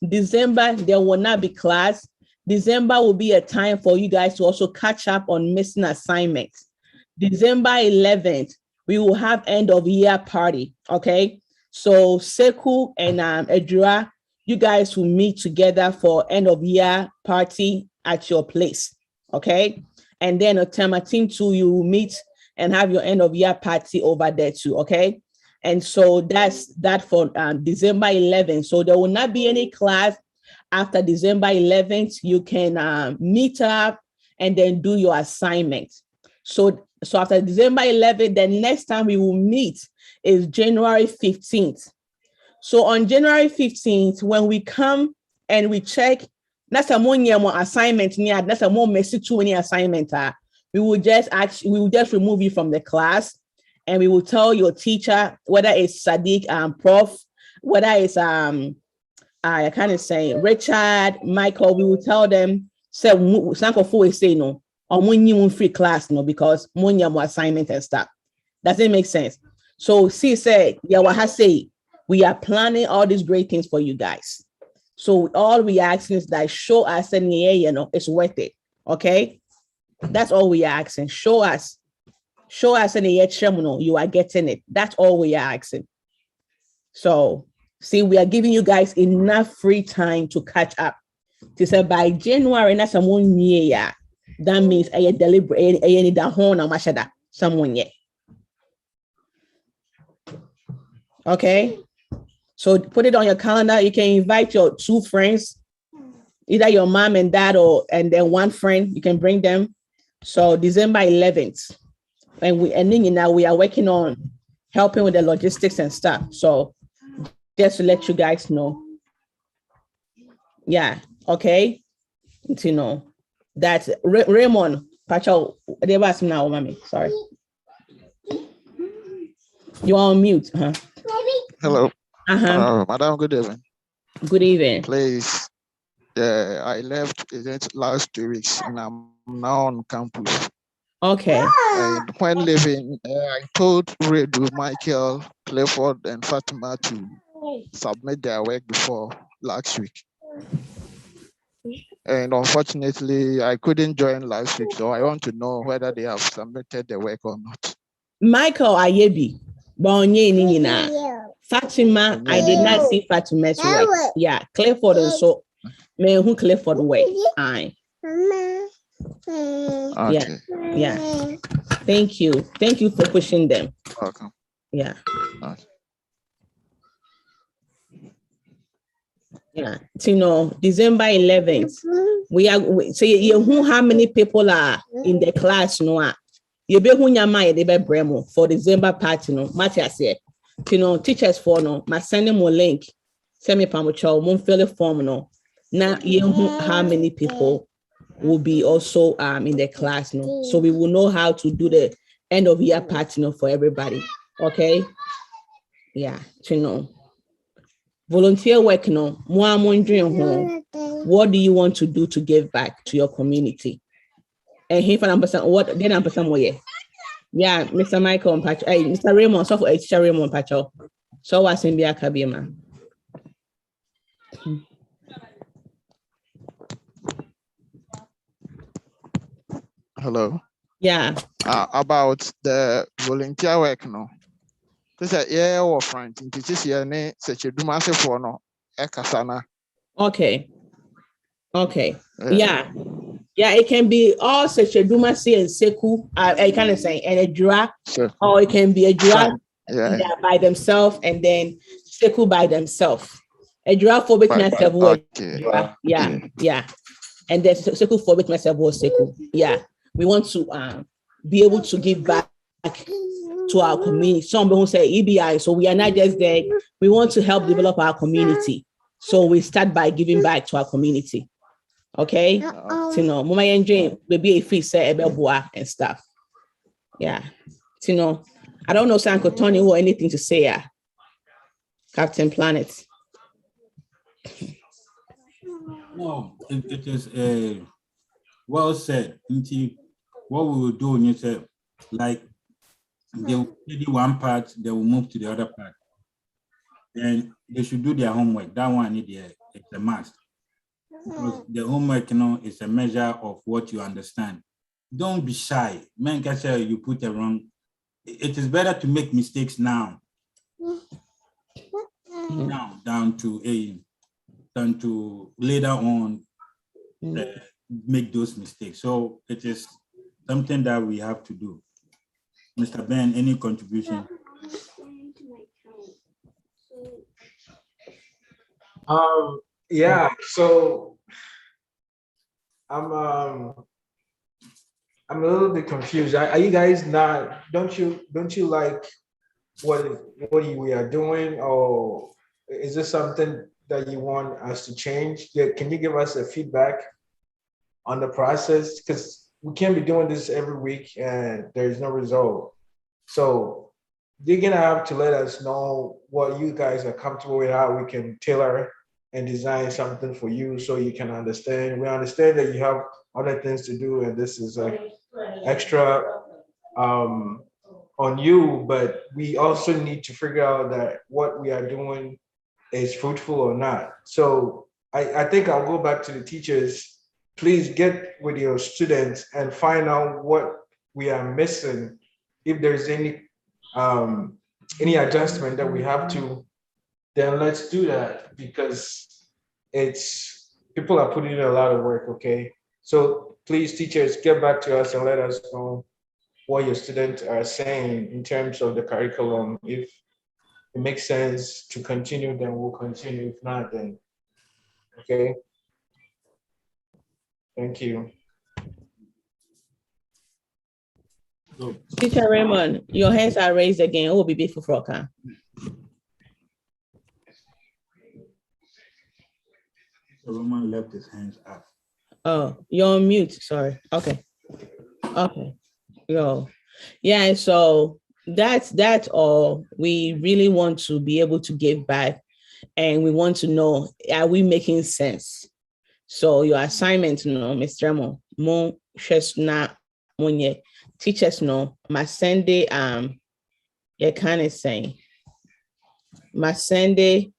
December, there will not be class. December will be a time for you guys to also catch up on missing assignments. December 11th, we will have end of year party, okay? So Seku and Edra, you guys will meet together for end of year party at your place, okay? And then Tema Team 2, you will meet and have your end of year party over there too, okay? And so that's that for December 11th. So there will not be any class after December 11th. You can meet up and then do your assignment. So after December 11th, the next time we will meet is January 15th. So on January 15th, when we come and we check, that's a more assignment, that's a more message to any assignment. We will just remove you from the class, and we will tell your teacher, whether it's Sadiq, Prof, whether it's I kind of say Richard, Michael, we will tell them, say no, or when free class, because more assignment and stuff. Does it make sense? So see, say, we are planning all these great things for you guys. So all we are asking is that show us and it's worth it. Okay. That's all we are asking. Show us and you are getting it. That's all we are asking. So see, we are giving you guys enough free time to catch up. To say by January, that's someone year. That means I deliberate someone yet. Okay. So put it on your calendar. You can invite your 2 friends either your mom and dad and then one friend, you can bring them. So December 11th, and then now we are working on helping with the logistics and stuff. So just to let you guys know. Yeah, okay. To know that Raymond, Pacho, they was now, mommy. Sorry. You are on mute. Hello. Uh-huh. Madam, good evening. Good evening. Please, I left it last 2 weeks and I'm now on campus. Okay. And when leaving, I told Redu, Michael, Clifford, and Fatima to submit their work before last week. And unfortunately, I couldn't join last week, so I want to know whether they have submitted the work or not. Michael Ayebi, Bonye Nina. Fatima, I did not see Fatima's work. Yeah, Clifford also. Man, who Clifford work? Aye. Okay. Yeah. Thank you. Thank you for pushing them. Welcome. Yeah. Okay. Yeah. So, December 11th, so you know how many people are in the class? No, you be who nyama they be bremo for December party. No, Matthias here. Teachers for no, ma send them a link. Send me pamucho, mon fill the form. No, now you know how many people will be also in the class. No, so we will know how to do the end of year party. No, for everybody. Okay. Yeah. Volunteer work. No, more wondering what do you want to do to give back to your community? And here for what then I'm more. Yeah, Mr. Michael and Pacho. Hey, Mr. Raymond, so for Teacher Raymond Pacho. So what's in Bia Kabima? Hello. Yeah. About the volunteer work, no. This is yeah, or friend. This is your such a dumase for no. Ekasana. Okay. Yeah. Yeah, it can be all such a Dumasi and Seku, I kind of say, and a Jura, Sure. or it can be a Jura Yeah. by themselves and then Seku by themselves. A Jura phobic myself word. Yeah. And then Seku phobic myself was Seku. Yeah. We want to be able to give back to our community. Some people say EBI, so we are not just there. We want to help develop our community. So we start by giving back to our community. Okay, Mama and Jane baby a free say and stuff. Yeah, I don't know Sanko Tony or anything to say. Captain Planet. No, it is well said. What we will do, you say, like they will do one part, they will move to the other part. And they should do their homework. That one it's a must. Because the homework, is a measure of what you understand. Don't be shy. Man, you put it wrong. It is better to make mistakes now. Now, than to later on make those mistakes. So it is something that we have to do. Mr. Ben, any contribution? Yeah, so I'm a little bit confused. Are you guys not? Don't you like what we are doing, or is this something that you want us to change? Can you give us a feedback on the process? Because we can't be doing this every week and there's no result. So you're gonna have to let us know what you guys are comfortable with, how we can tailor and design something for you so you can understand. We understand that you have other things to do and this is like extra on you, but we also need to figure out that what we are doing is fruitful or not. So I think I'll go back to the teachers. Please get with your students and find out what we are missing. If there's any adjustment that we have to, then let's do that, because people are putting in a lot of work, okay? So please, teachers, get back to us and let us know what your students are saying in terms of the curriculum. If it makes sense to continue, then we'll continue. If not, then okay. Thank you. Teacher Raymond, your hands are raised again. Oh, be before Froka. Roman left his hands up. Oh, you're on mute. Sorry. Okay. Okay. Yo. Yeah, so that's all. We really want to be able to give back, and we want to know, are we making sense? So your assignment, Mr. Mo, na monye teachers my Sunday you kind of saying my Sunday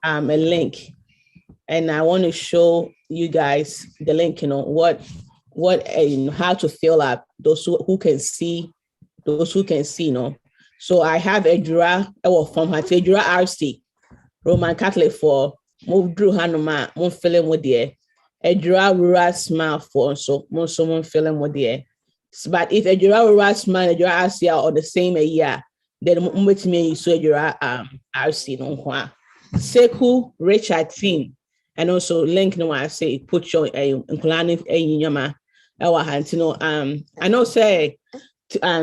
a link, and I want to show you guys the link, what how to fill up those who can see, So I have a draw from her Edra RC Roman Catholic for move Drew Hanuma, mon film with the Edra rural smile for so mon film with the. But if Edra rural smile Edra RC are the same a year, then with me so Edra RC no Seku Richard team, and also link no I say put your inclining in your I know say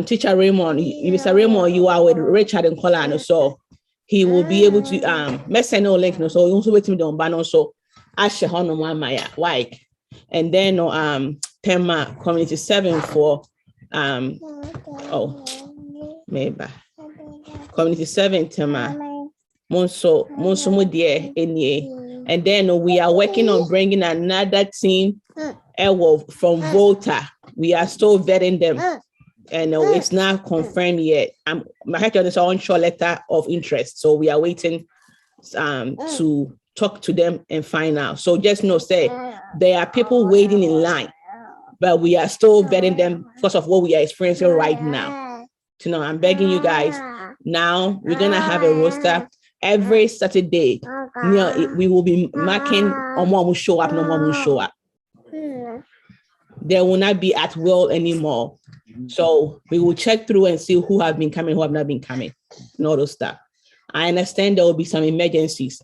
teacher Raymond, Mr. Raymond, you are with Richard and Colano, so he will be able to message no link, so you also wait me down ban also Asha Hono Maya White, and then Tema Community 7 for maybe Community 7 Tema Monso Mudie and then we are working on bringing another team from Volta. We are still vetting them, and it's not confirmed yet. My head is onshore letter of interest, so we are waiting to talk to them and find out. So just say there are people waiting in line, but we are still vetting them because of what we are experiencing right now. So I'm begging you guys. Now we're gonna have a roster every Saturday. We will be marking on one will show up, no one will show up. They will not be at will anymore. So we will check through and see who have been coming, who have not been coming, and all those stuff. I understand there will be some emergencies,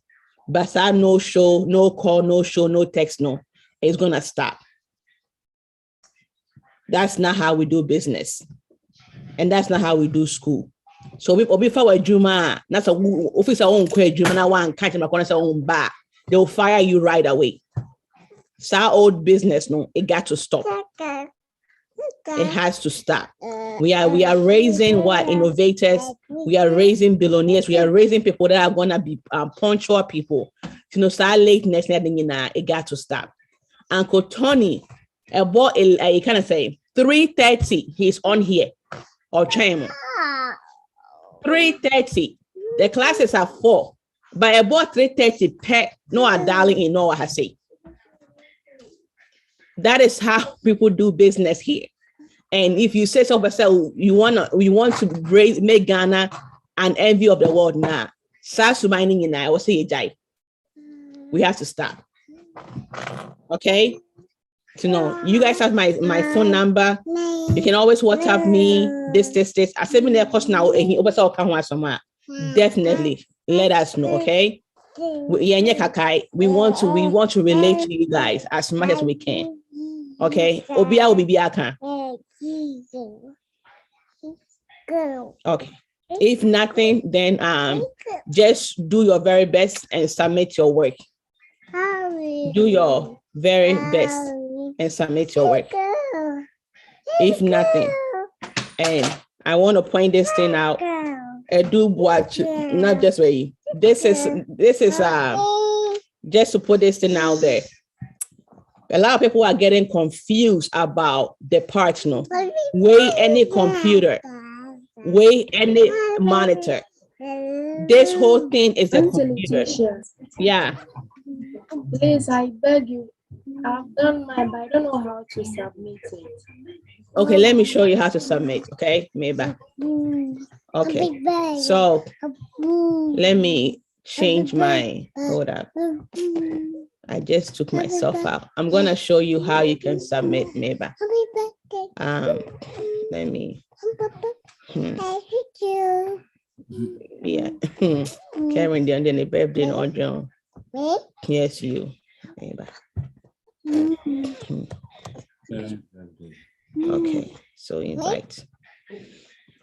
but no show, no call, no show, no text, it's gonna stop. That's not how we do business, and that's not how we do school. So before Juma, that's a officer own Juma. Now one catch my corner own bar. They'll fire you right away. It's our old business, it got to stop. It has to stop. We are raising innovators. We are raising billionaires. We are raising people that are gonna be punctual people. Start lateness, it got to stop. Uncle Tony, about you kind of say 3:30. He's on here or channel. 3:30. The classes are 4, but about 3:30. No, darling, you know what I say. That is how people do business here. And if you say so, we want to make Ghana an envy of the world now. I will say we have to stop. Okay. So you guys have my phone number. You can always WhatsApp me. This. I said me there course now. Definitely let us know. Okay. We want to relate to you guys as much as we can. Okay. Obia will be Biaka. Okay. If nothing, then just do your very best and submit your work. Do your very best and submit your work. If nothing, and I want to point this thing out. Do watch, not just way. This is just to put this thing out there. A lot of people are getting confused about the parts. Weigh any computer, weigh any monitor. This whole thing is a computer. Yeah. Please, I beg you. I've done mine, but I don't know how to submit it. Okay, let me show you how to submit. Okay, maybe. Okay, so let me change my, hold up. I just took myself out. I'm gonna show you how you can submit maybe. Let me. Yeah. Karen, the birthday on John. Yes, you. Maybe. Okay, so invite.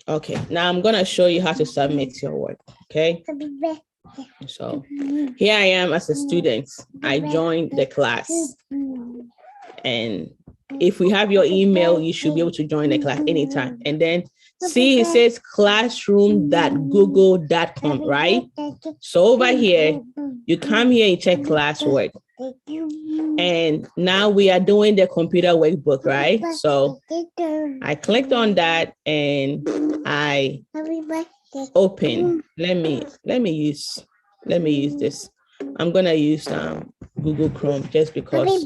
Okay, now I'm gonna show you how to submit your work, okay? So here I am as a student. I joined the class. And if we have your email, you should be able to join the class anytime. And then see, it says classroom.google.com, right? So over here, you come here and check classwork. And now we are doing the computer workbook, right? So I clicked on that and I open. Let me use this. I'm gonna use Google Chrome just because.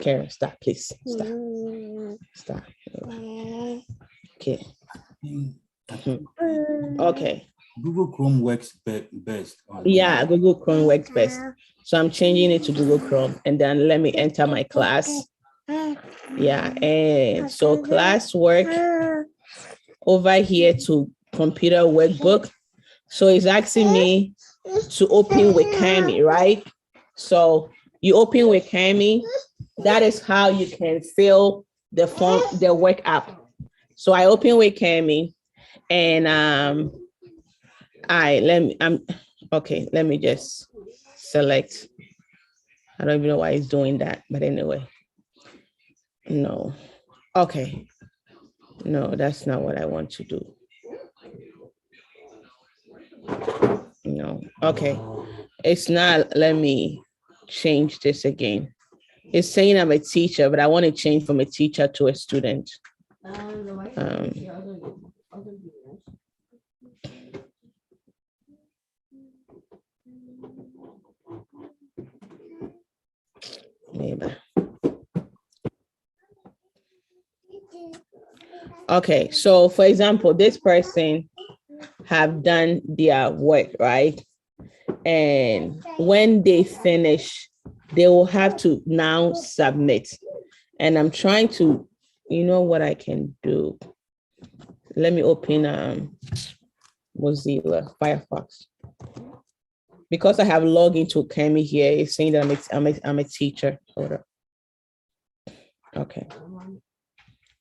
Karen, stop, please. Stop. Okay. Okay. Google Chrome works best. Yeah, Google Chrome works best. So I'm changing it to Google Chrome, and then let me enter my class. Yeah, and so classwork over here to computer workbook. So it's asking me to open with Kami, right? So you open with Kami. That is how you can fill the form, the work app. So I open with Kami, and let me just select. I don't even know why it's doing that, but anyway. No. Okay. No, that's not what I want to do. No. Okay. It's not. Let me change this again. It's saying I'm a teacher, but I want to change from a teacher to a student. Maybe. Okay, so for example, this person have done their work, right? And when they finish, they will have to now submit. And I'm trying to, you know what I can do? Let me open Mozilla Firefox. Because I have logged into Kami here, it's saying that I'm a teacher. Hold up. Okay.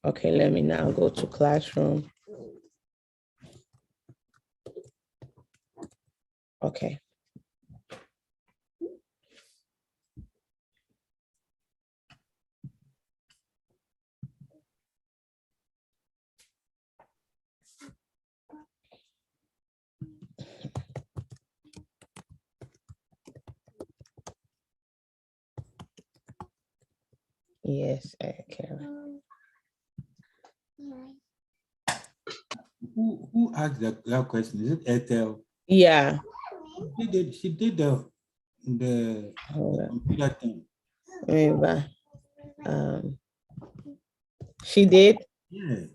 Okay, let me now go to Classroom. Okay. Yes, Karen. Who asked that question? Is it Ethel? Yeah. She did the computer thing. Maybe. She did. Yeah.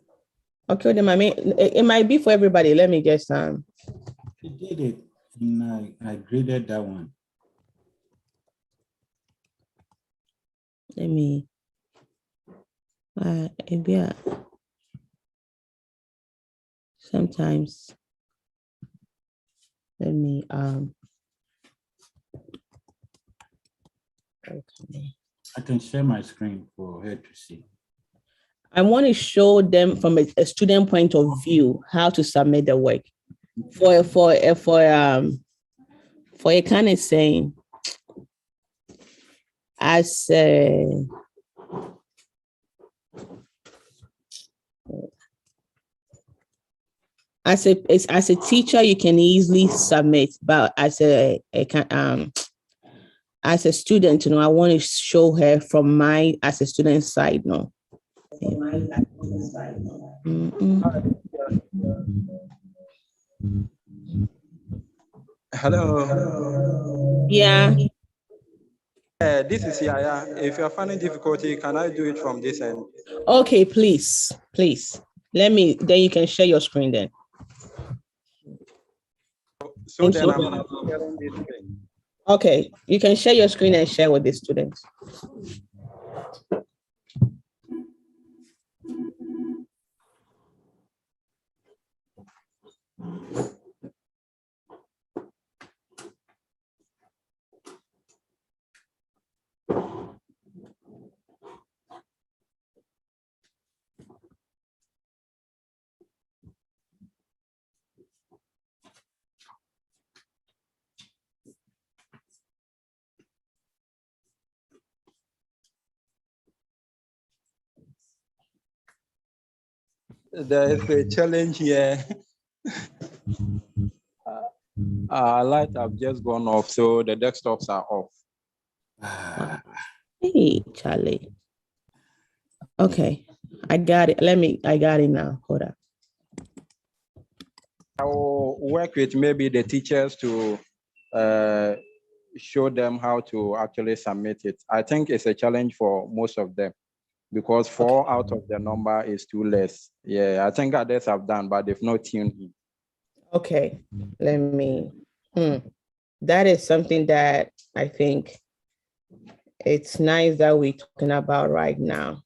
Okay, then it might be for everybody. Let me guess. She did it, and I graded that one. Let me. Yeah. Sometimes. Let me okay. I can share my screen for her to see. I want to show them from a student point of view how to submit the work. For a kind of saying, as a teacher, you can easily submit, but as a student, you know, I want to show her from my as a student side, no. Hello. Yeah. This is Yaya. If you're finding difficulty, can I do it from this end? Okay, please. Then you can share your screen then. So then I'm sharing this thing. Okay, you can share your screen and share with the students. There is a challenge here. Light have just gone off, so the desktops are off. Hey, Charlie. Okay, I got it. I got it now. Hold up. I will work with maybe the teachers to show them how to actually submit it. I think it's a challenge for most of them because 4 out of the number is too less. Yeah, I think others have done, but they've not tuned in. Okay, let me. That is something that I think it's nice that we're talking about right now.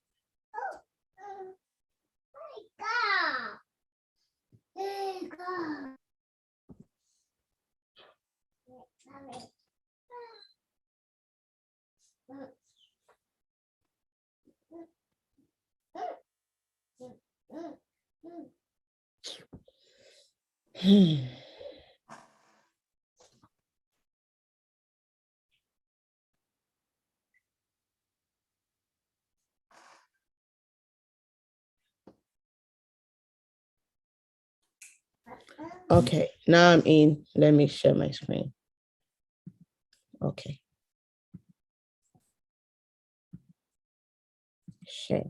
Okay, now I'm in. Let me share my screen. Okay. Share.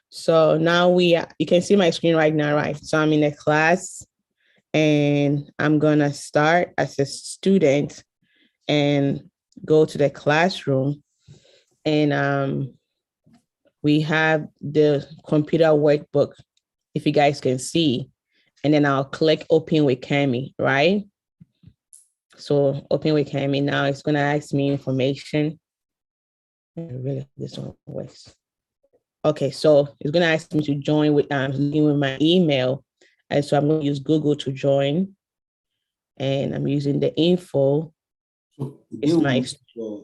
So now you can see my screen right now, right? So I'm in a class and I'm gonna start as a student and go to the classroom. And we have the computer workbook, if you guys can see. And then I'll click open with Kami, right? So open with Kami. Now it's gonna ask me information. Really, this one works. Okay, so it's gonna ask me to join with my email. And so I'm gonna use Google to join. And I'm using the info. So they will use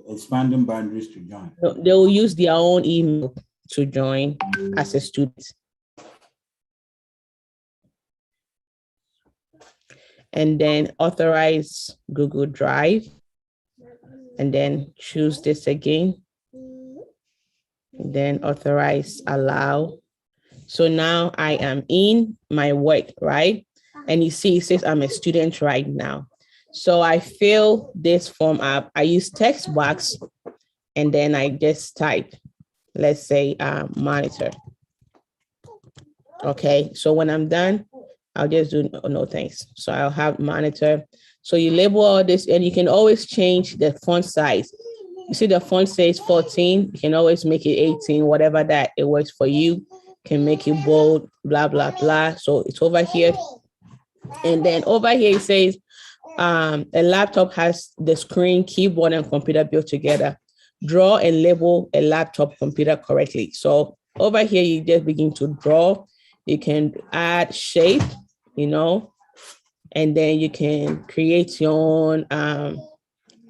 expanding boundaries to join. They will use their own email to join as a student. And then authorize Google Drive. And then choose this again. And then authorize allow. So now I am in my work, right? And you see, it says I'm a student right now. So I fill this form up. I use text box and then I just type, let's say monitor. Okay, so when I'm done, I'll just do no thanks. So I'll have monitor. So you label all this and you can always change the font size. You see the font says 14, you can always make it 18, whatever that it works for you. Can make it bold, blah, blah, blah. So it's over here. And then over here it says a laptop has the screen, keyboard, and computer built together. Draw and label a laptop computer correctly. So over here, you just begin to draw. You can add shape, and then you can create your own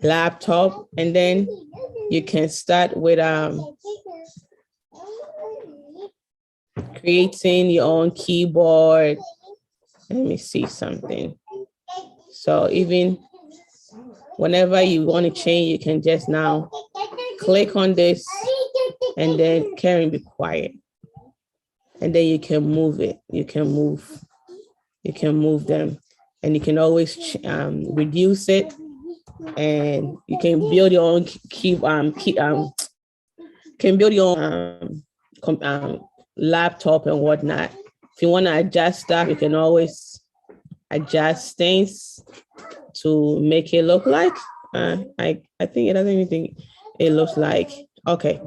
laptop. And then you can start with creating your own keyboard. Let me see something. So even whenever you want to change, you can just now click on this and then Karen, be quiet. And then you can move it. You can move them, and you can always reduce it, and you can build your own can build your own laptop and whatnot. If you want to adjust stuff, you can always adjust things to make it look like. I think it doesn't even think it looks like. Okay.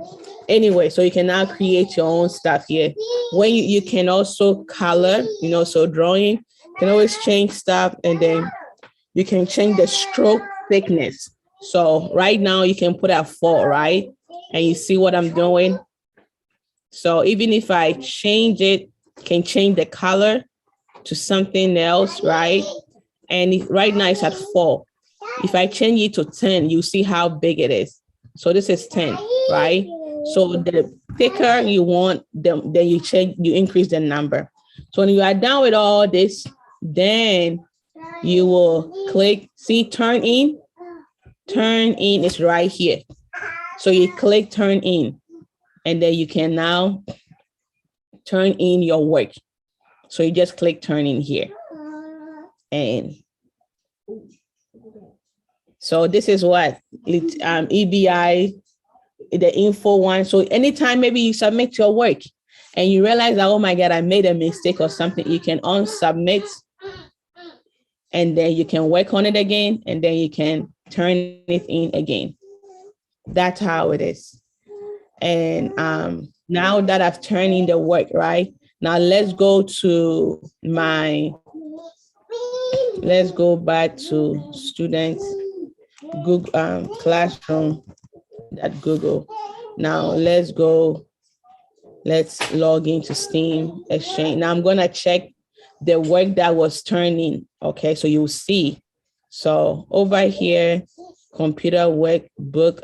Anyway, so you can now create your own stuff here. When you can also color, so drawing, you can always change stuff, and then you can change the stroke thickness. So right now you can put at 4, right? And you see what I'm doing? So even if I change it, can change the color to something else, right? And right now it's at 4. If I change it to 10, you see how big it is. So this is 10, right? So the thicker you want, then you increase the number. So when you are done with all this, then you will click, see turn in. Turn in is right here. So you click turn in, and then you can now turn in your work. So you just click turn in here. And so this is what EBI, the info one. So anytime maybe you submit your work and you realize that, oh my God, I made a mistake or something, you can unsubmit and then you can work on it again and then you can turn it in again. That's how it is. And now that I've turned in the work, right? Now let's go to let's go back to students, Google Classroom, that Google. Now let's log into Steam Exchange. Now I'm gonna check the work that was turned in, okay? So you'll see. So over here, computer workbook,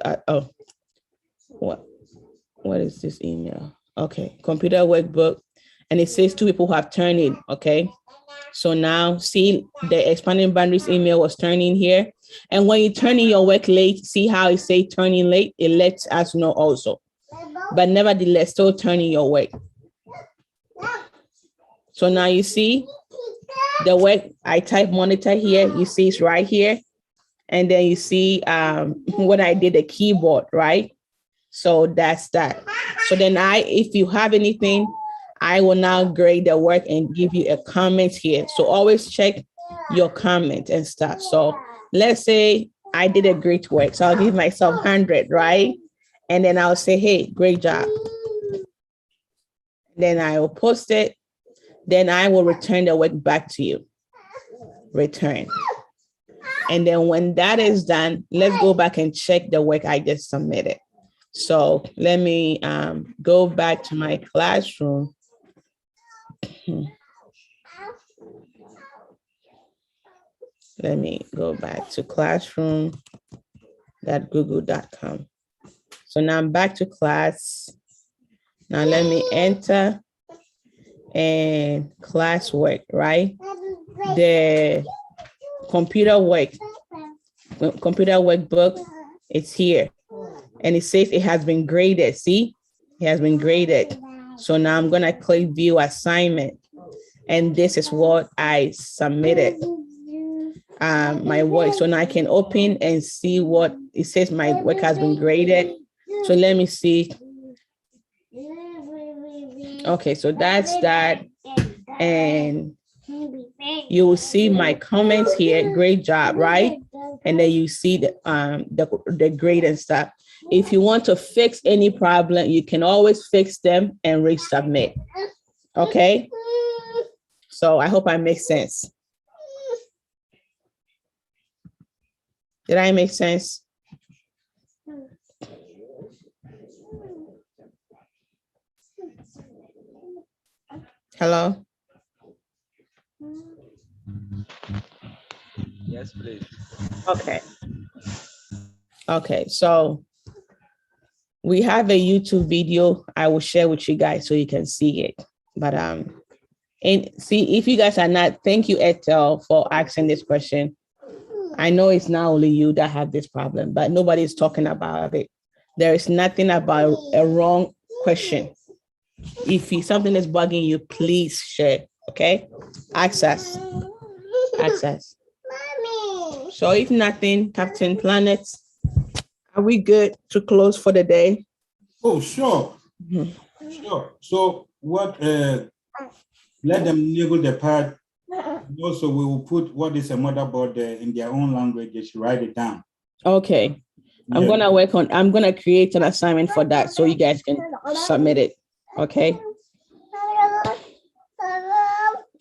what is this email? Okay, computer workbook, and it says 2 people who have turned in, okay? So now see the expanding boundaries email was turned in here. And when you turn in your work late, see how it say turn in late? It lets us know also. But nevertheless, still turn in your work. So now you see the work, I type monitor here, you see it's right here. And then you see when I did the keyboard, right? So that's that. So then if you have anything, I will now grade the work and give you a comment here. So always check your comment and stuff. So let's say I did a great work. So I'll give myself 100, right? And then I'll say, hey, great job. Then I will post it. Then I will return the work back to you. Return. And then when that is done, let's go back and check the work I just submitted. So let me go back to my classroom. Let me go back to classroom.google.com. So now I'm back to class. Now let me enter and classwork, right? The computer workbook, it's here. And it says it has been graded. See, it has been graded. So now I'm gonna click view assignment. And this is what I submitted, my work. So now I can open and see what it says my work has been graded. So let me see. Okay, so that's that. And you will see my comments here. Great job, right? And then you see the grade and stuff. If you want to fix any problem, you can always fix them and resubmit. Okay? So I hope I make sense. Did I make sense? Hello? Yes, please. Okay. Okay, so we have a YouTube video I will share with you guys so you can see it. But and see, if you guys are not, thank you, Etel, for asking this question. I know it's not only you that have this problem, but nobody's talking about it. There is nothing about a wrong question. If something is bugging you, please share, okay? Access. So if nothing, Captain Planet, are we good to close for the day? Oh, sure. Sure. So what, let them nibble the part. Also, we will put what is a motherboard there in their own language. They should write it down. Okay. I'm gonna create an assignment for that so you guys can submit it. Okay.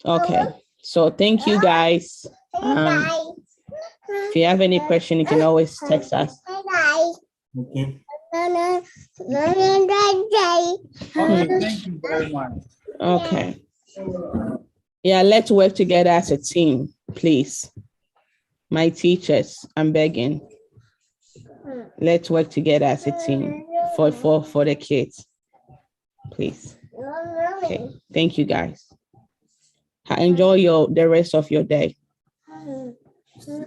Okay. So thank you guys. If you have any question, you can always text us. Okay. Okay, Thank you very much. Okay. Yeah, let's work together as a team, please. My teachers, I'm begging. Let's work together as a team for the kids, please. Okay, thank you guys. Enjoy the rest of your day.